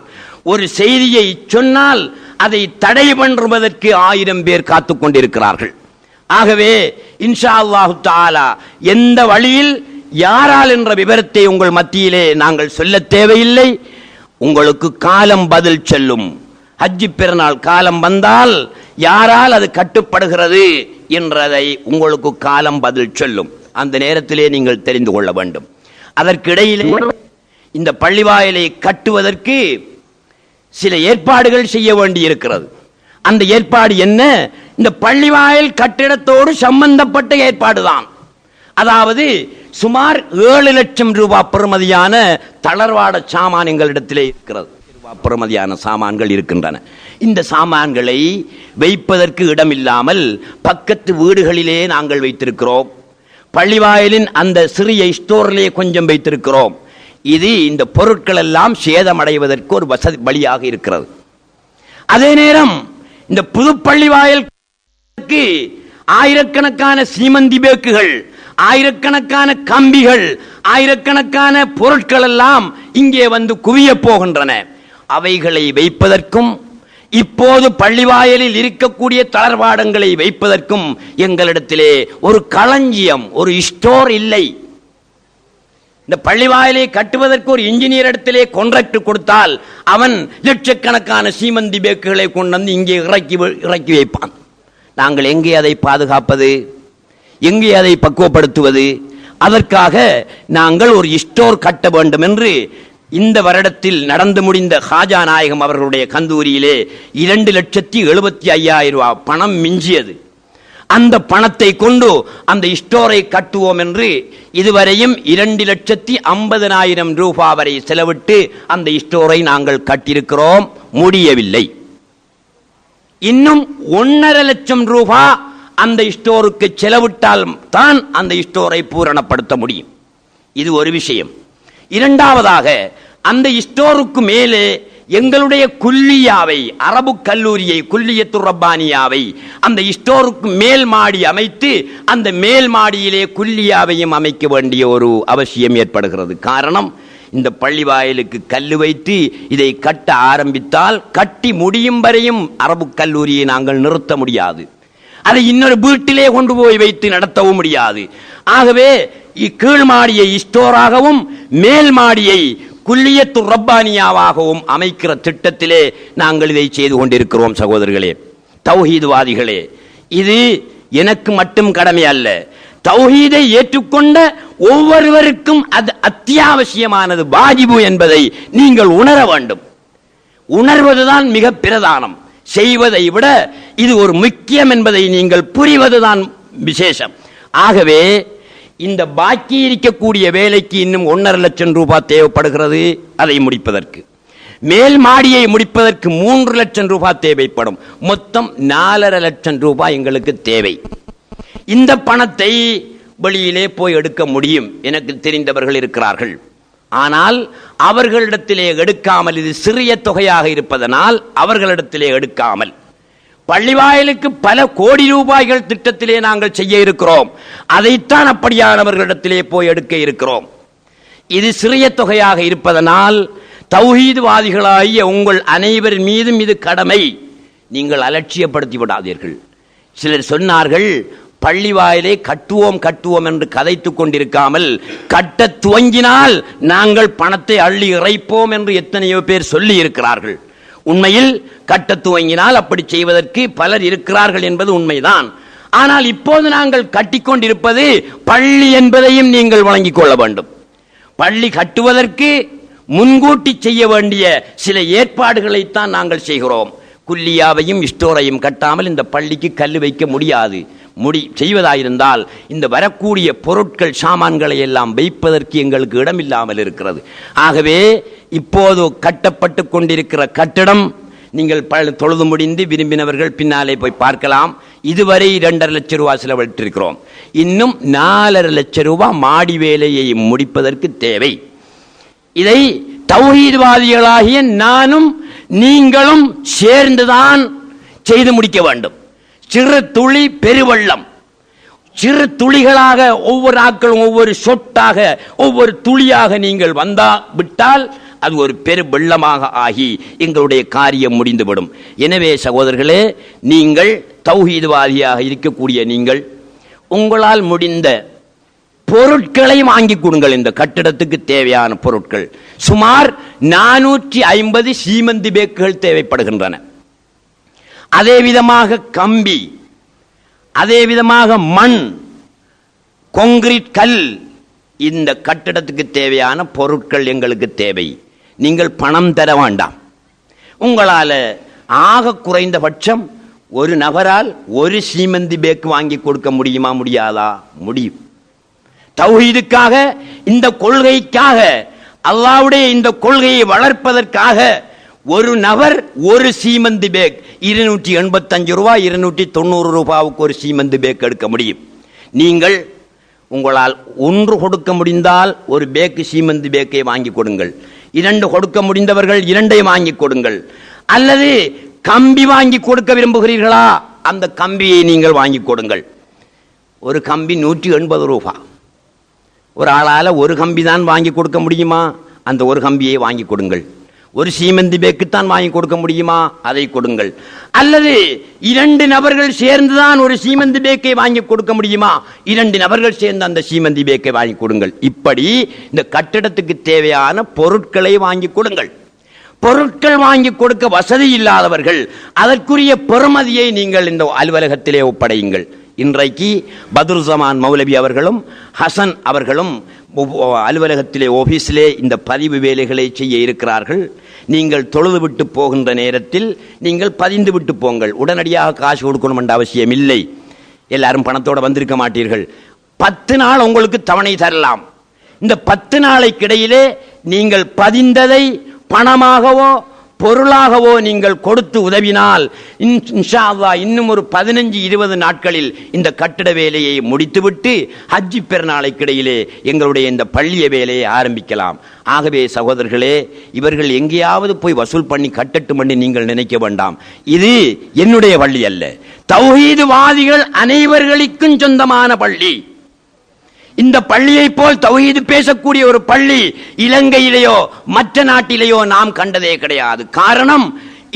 ஒரு செய்தியை சொன்னால் அதை தடை பண்ணுவதற்கு 1000 பேர் காத்துக் கொண்டிருக்கிறார்கள். ஆகவே இன்ஷா அல்லாஹு தஆலா எந்த வழியில் யாரால் என்ற விவரத்தை உங்கள் மத்தியிலே நாங்கள் சொல்ல தேவையில்லை. உங்களுக்கு காலம் பதில் சொல்லும். ஹஜ்ஜி பெருநாள் காலம் வந்தால் யாரால் அது கட்டுப்படுகிறது என்றதை உங்களுக்கு காலம் பதில் சொல்லும். அந்த நேரத்திலே நீங்கள் தெரிந்து கொள்ள வேண்டும். அதற்கிடையிலே இந்த பள்ளிவாயலை கட்டுவதற்கு சில ஏற்பாடுகள் செய்ய வேண்டி இருக்கிறது. அந்த ஏற்பாடு என்ன? இந்த பள்ளிவாயல் கட்டிடத்தோடு சம்பந்தப்பட்ட ஏற்பாடுதான். அதாவது சுமார் 7 லட்சம் ரூபாய் பெறுமதியான தளர்வாட சாமான் எங்களிடத்திலே இருக்கிறது. பெறுமதியான சாமான்கள் இருக்கின்றன. இந்த சாமான்களை வைப்பதற்கு இடமில்லாமல் பக்கத்து வீடுகளிலே நாங்கள் வைத்திருக்கிறோம். பள்ளிவாயலின் அந்த சிறிய ஸ்டோரிலே கொஞ்சம் வைத்திருக்கிறோம். இது இந்த பொருட்கள் எல்லாம் சேதமடைவதற்கு ஒரு வசதி வழியாக இருக்கிறது. அதே நேரம் இந்த புது பள்ளிவாயலுக்கு ஆயிரக்கணக்கான சீமந்தி பேக்குகள், ஆயிரக்கணக்கான கம்பிகள், ஆயிரக்கணக்கான பொருட்கள் எல்லாம் இங்கே வந்து குவிய போகின்றன. அவைகளை வைப்பதற்கும் இப்போது பள்ளிவாயலில் இருக்கக்கூடிய தளர்வாடங்களை வைப்பதற்கும் எங்களிடத்திலே ஒரு களஞ்சியம், ஒரு ஸ்டோர் இல்லை. இந்த பள்ளிவாயலை கட்டுவதற்கு ஒரு இன்ஜினியர் இடத்திலே கான்ட்ராக்ட் கொடுத்தால் அவன் லட்சக்கணக்கான சீமந்தி பேக்குகளை கொண்டு வந்து இங்கே இறக்கி வைப்பான். நாங்கள் எங்கே அதை பாதுகாப்பது, எங்கே அதை பக்குவப்படுத்துவது? அதற்காக நாங்கள் ஒரு ஸ்டோர் கட்ட வேண்டும் என்று இந்த வருடத்தில் நடந்து முடிந்த ஹாஜா நாயகம் அவர்களுடைய கந்தூரியிலே 2,75,000 ரூபாய் பணம் மிஞ்சியது. அந்த பணத்தை கொண்டு அந்த ஸ்டோரை கட்டுவோம் என்று இதுவரையும் 2,50,000 ரூபாய் வரை செலவிட்டு அந்த ஸ்டோரை நாங்கள் கட்டியிருக்கிறோம். முடியவில்லை. இன்னும் 1.5 லட்சம் ரூபாய் அந்த ஸ்டோருக்கு செலவிட்டால் தான் அந்த ஸ்டோரை பூரணப்படுத்த முடியும். இது ஒரு விஷயம். இரண்டாவதாக, அந்த ஸ்டோருக்கு மேலே எங்களுடைய குல்லியாவை, அரபு கல்லூரியை, குல்லியத்துர் ரப்பானியாவை அந்த ஸ்டோருக்கு மேல் மாடி அமைத்து அந்த மேல் மாடியிலே குல்லியாவையும் அமைக்க வேண்டிய ஒரு அவசியம் ஏற்படுகிறது. காரணம், இந்த பள்ளிவாயலுக்கு கல்லு வைத்து இதை கட்ட ஆரம்பித்தால் கட்டி முடியும் வரையும் அரபு கல்லூரியை நாங்கள் நிறுத்த முடியாது. அதை இன்னொரு வீட்டிலே கொண்டு போய் வைத்து நடத்தவும் முடியாது. ஆகவே கீழ் மாடியை ஸ்டோராகவும் மேல் மாடியை குல்லியத்துர் ரப்பானியாவாகவும் அமைக்கிற திட்டத்திலே நாங்கள் இதை செய்து கொண்டிருக்கிறோம். சகோதரர்களே, தௌஹீத்வாதிகளே, இது எனக்கு மட்டும் கடமை அல்ல. தௌஹீதை ஏற்றுக்கொண்ட ஒவ்வொருவருக்கும் அது அத்தியாவசியமானது, வாஜிபு என்பதை நீங்கள் உணர வேண்டும். உணர்வதுதான் மிக பிரதானம். செய்வதை விட இது ஒரு முக்கியம் என்பதை நீங்கள் புரிவதுதான் விசேஷம். ஆகவே இந்த பாக்கி இருக்கக்கூடிய வேலைக்கு இன்னும் 1.5 லட்சம் ரூபாய் தேவைப்படுகிறது. அதை முடிப்பதற்கு மேல் மாடியை முடிப்பதற்கு 3 லட்சம் ரூபாய் தேவைப்படும். மொத்தம் 4.5 லட்சம் ரூபாய் எங்களுக்கு தேவை. இந்த பணத்தை வெளியிலே போய் எடுக்க முடியும், எனக்கு தெரிந்தவர்கள் இருக்கிறார்கள். ஆனால் அவர்களிடத்திலே எடுக்காமல், இது சிறிய தொகையாக இருப்பதனால் அவர்களிடத்திலே எடுக்காமல், பள்ளிவாயலுக்கு பல கோடி ரூபாய்கள் திட்டத்திலே நாங்கள் செய்ய இருக்கிறோம். அதைத்தான் அப்படியானவர்களிடத்திலே போய் எடுக்க இருக்கிறோம். இது சிறிய தொகையாக இருப்பதனால் தௌஹீத்வாதிகளாகிய உங்கள் அனைவர் மீதும் இது கடமை. நீங்கள் அலட்சியப்படுத்தி விடாதீர்கள். சிலர் சொன்னார்கள், பள்ளிவாயிலை கட்டுவோம் கட்டுவோம் என்று கதைத்துக் கொண்டிருக்காமல் கட்ட துவங்கினால் நாங்கள் பணத்தை அள்ளி இறைப்போம் என்று எத்தனையோ பேர் சொல்லி இருக்கிறார்கள். உண்மையில் கட்ட துவங்கினால் அப்படி செய்வதற்கு பலர் இருக்கிறார்கள் என்பது உண்மைதான். ஆனால் இப்போது நாங்கள் கட்டிக்கொண்டிருப்பது பள்ளி என்பதையும் நீங்கள் வழங்கிக் கொள்ள வேண்டும். பள்ளி கட்டுவதற்கு முன்கூட்டி செய்ய வேண்டிய சில ஏற்பாடுகளைத்தான் நாங்கள் செய்கிறோம். குல்லியாவையும் ஸ்டோரையும் கட்டாமல் இந்த பள்ளிக்கு கல் வைக்க முடியாது. செய்வதாயிருந்தால் இந்த வரக்கூடிய பொருட்கள் சாமான்களை எல்லாம் வைப்பதற்கு எங்களுக்கு இடமில்லாமல் இருக்கிறது. ஆகவே இப்போது கட்டப்பட்டு கொண்டிருக்கிற கட்டிடம் நீங்கள் தொழுது முடிந்து விரும்பினவர்கள் பின்னாலே போய் பார்க்கலாம். இதுவரை 2.5 லட்சம் ரூபாய் செலவழித்திருக்கிறோம். இன்னும் 4.5 லட்சம் ரூபாய் மாடி வேலையை முடிப்பதற்கு தேவை. இதை தௌஹீத்வாதிகளாகிய நானும் நீங்களும் சேர்ந்துதான் செய்து முடிக்க வேண்டும். சிறு துளி பெருவெள்ளம், சிறு துளிகளாக ஒவ்வொரு ஆட்களும் ஒவ்வொரு சொட்டாக ஒவ்வொரு துளியாக நீங்கள் விட்டால் அது ஒரு பெரு வெள்ளமாக ஆகி எங்களுடைய காரியம் முடிந்துவிடும். எனவே சகோதரர்களே, நீங்கள் தௌஹீத்வாதியாக இருக்கக்கூடிய நீங்கள் உங்களால் முடிந்த பொருட்களை வாங்கி கொடுங்கள். இந்த கட்டிடத்துக்கு தேவையான பொருட்கள் சுமார் 450 சீமந்தி பேக்குகள் தேவைப்படுகின்றன. அதே விதமாக கம்பி, அதே விதமாக மண், கான்கிரீட் கல், இந்த கட்டிடத்துக்கு தேவையான பொருட்கள் எங்களுக்கு தேவை. நீங்கள் பணம் தர வேண்டாம். உங்களால் ஆக குறைந்தபட்சம் ஒரு நபரால் ஒரு சீமந்தி பேக்கு வாங்கி கொடுக்க முடியுமா? முடியாதா? முடியும். தௌஹீதுக்காக, இந்த கொள்கைக்காக, அல்லாஹ்வுடைய இந்த கொள்கையை வளர்ப்பதற்காக ஒரு நபர் ஒரு சீமந்தி பேக் 285 ரூபாய் 290 ரூபாவுக்கு ஒரு சீமந்தி பேக் எடுக்க முடியும். நீங்கள் உங்களால் 1 கொடுக்க முடிந்தால் ஒரு பேக்கு சீமந்தி பேக்கை வாங்கி கொடுங்கள். 2 கொடுக்க முடிந்தவர்கள் 2ஐ வாங்கி கொடுங்கள். அல்லது கம்பி வாங்கி கொடுக்க விரும்புகிறீர்களா? அந்த கம்பியை நீங்கள் வாங்கி கொடுங்கள். ஒரு கம்பி 180 ரூபாய். ஒரு ஆளால் ஒரு கம்பி தான் வாங்கி கொடுக்க முடியுமா? அந்த ஒரு கம்பியை வாங்கி கொடுங்கள். ஒரு சீமந்தி பேக்குத்தான் வாங்கி கொடுக்க முடியுமா? அதை கொடுங்கள். அல்லது 2 நபர்கள் சேர்ந்துதான் ஒரு சீமந்தி பேக்கை வாங்கி கொடுக்க முடியுமா? 2 நபர்கள் சேர்ந்து அந்த சீமந்தி பேக்கை வாங்கி கொடுங்கள். இப்படி இந்த கட்டிடத்துக்கு தேவையான பொருட்களை வாங்கி கொடுங்கள். பொருட்கள் வாங்கி கொடுக்க வசதி இல்லாதவர்கள் அதற்குரிய பெறுமதியை நீங்கள் இந்த அலுவலகத்திலே ஒப்படையுங்கள். இன்றைக்கு பத்ருஸமான் மௌலவி அவர்களும் ஹசன் அவர்களும் அலுவலகத்திலே ஆபீஸிலே இந்த பதிவு வேலைகளை செய்ய இருக்கிறார்கள். நீங்கள் தொழுது விட்டு போகின்ற நேரத்தில் நீங்கள் பதிந்து விட்டு போங்கள். உடனடியாக காசு கொடுக்கணும் என்ற அவசியம் இல்லை. எல்லாரும் பணத்தோடு வந்திருக்க மாட்டீர்கள். 10 நாள் உங்களுக்கு தவணை தரலாம். இந்த 10 நாளைக்கிடையிலே நீங்கள் பதிந்ததை பணமாகவோ பொருளாகவோ நீங்கள் கொடுத்து உதவினால் இன்ஷா அல்லாஹ் இன்னும் ஒரு 15-20 நாட்களில் இந்த கட்டிட வேலையை முடித்துவிட்டு ஹஜ்ஜி பெருநாளைக்கிடையிலே எங்களுடைய இந்த பள்ளிய வேலையை ஆரம்பிக்கலாம். ஆகவே சகோதரர்களே, இவர்கள் எங்கேயாவது போய் வசூல் பண்ணி கட்டட்டும் என்று நீங்கள் நினைக்க வேண்டாம். இது என்னுடைய பள்ளி அல்ல, தௌஹீத்வாதிகள் அனைவர்களுக்கும் சொந்தமான பள்ளி. இந்த பள்ளியை போல் தௌஹீது பேசக்கூடிய ஒரு பள்ளி இலங்கையிலேயோ மற்ற நாட்டிலேயோ நாம் கண்டதே கிடையாது. காரணம்,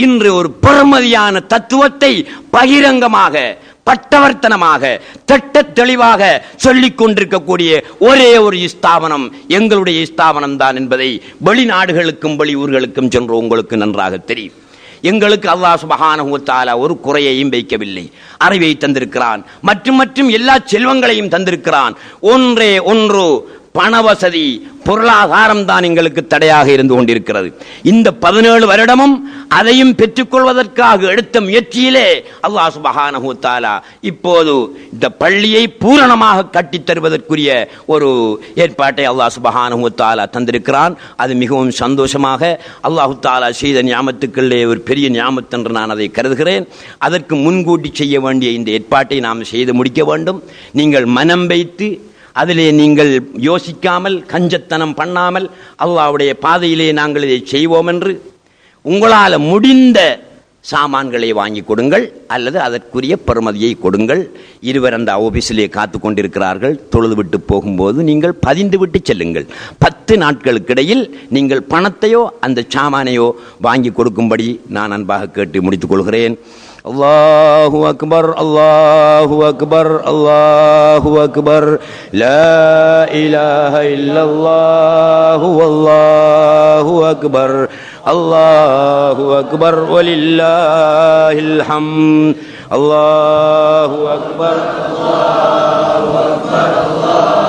இன்று ஒரு பெருமதியான தத்துவத்தை பகிரங்கமாக பட்டவர்த்தனமாக திட்ட தெளிவாக சொல்லிக் கொண்டிருக்கக்கூடிய ஒரே ஒரு ஸ்தாபனம் எங்களுடைய ஸ்தாபனம் தான் என்பதை வெளிநாடுகளுக்கும் வெளியூர்களுக்கும் சென்று உங்களுக்கு நன்றாக தெரியும். எங்களுக்கு அல்லாஹ் சுப்ஹானஹு வ தஆலா ஒரு குறையையும் வைக்கவில்லை. அறிவை தந்திருக்கிறான், மற்றும் எல்லா செல்வங்களையும் தந்திருக்கிறான். ஒன்றே ஒன்று பண வசதி, பொருளாதாரம் தான் எங்களுக்கு தடையாக இருந்து கொண்டிருக்கிறது. இந்த 17 வருடமும் அதையும் பெற்றுக்கொள்வதற்காக எடுத்த முயற்சியிலே அல்லாஹ் சுப்ஹானஹு வ தஆலா இப்போது இந்த பள்ளியை பூரணமாக கட்டித் தருவதற்குரிய ஒரு ஏற்பாட்டை அல்லாஹ் சுப்ஹானஹு வ தஆலா தந்திருக்கிறான். அது மிகவும் சந்தோஷமாக அல்லாஹ் தஆலா செய்த நியாமத்துக்களிலே ஒரு பெரிய நியாமத் என்று நான் அதை கருதுகிறேன். அதற்கு முன்கூட்டி செய்ய வேண்டிய இந்த ஏற்பாட்டை நாம் செய்து முடிக்க வேண்டும். நீங்கள் மனம் வைத்து அதிலே நீங்கள் யோசிக்காமல் கஞ்சத்தனம் பண்ணாமல் அல்லாஹ்வுடைய பாதையிலே நாங்கள் இதை செய்வோம் என்று உங்களால் முடிந்த சாமான்களை வாங்கி கொடுங்கள் அல்லது அதற்குரிய பெறுமதியை கொடுங்கள். இருவர் அந்த ஆபீஸிலே காத்து கொண்டிருக்கிறார்கள். தொழுது விட்டு போகும்போது நீங்கள் பதிந்து விட்டு செல்லுங்கள். 10 நாட்களுக்கு இடையில் நீங்கள் பணத்தையோ அந்த சாமானையோ வாங்கி கொடுக்கும்படி நான் அன்பாக கேட்டு முடித்துக் கொள்கிறேன். அல்லாஹு அக்பர், அல்லாஹு அக்பர், அல்லாஹு அக்பர், லா இலாஹ இல்லல்லாஹு வல்லாஹு அக்பர், அல்லாஹு அக்பர் வலில்லாஹில் ஹம்த். அல்லாஹு அக்பர், அல்லாஹு அக்பர், அல்லாஹ்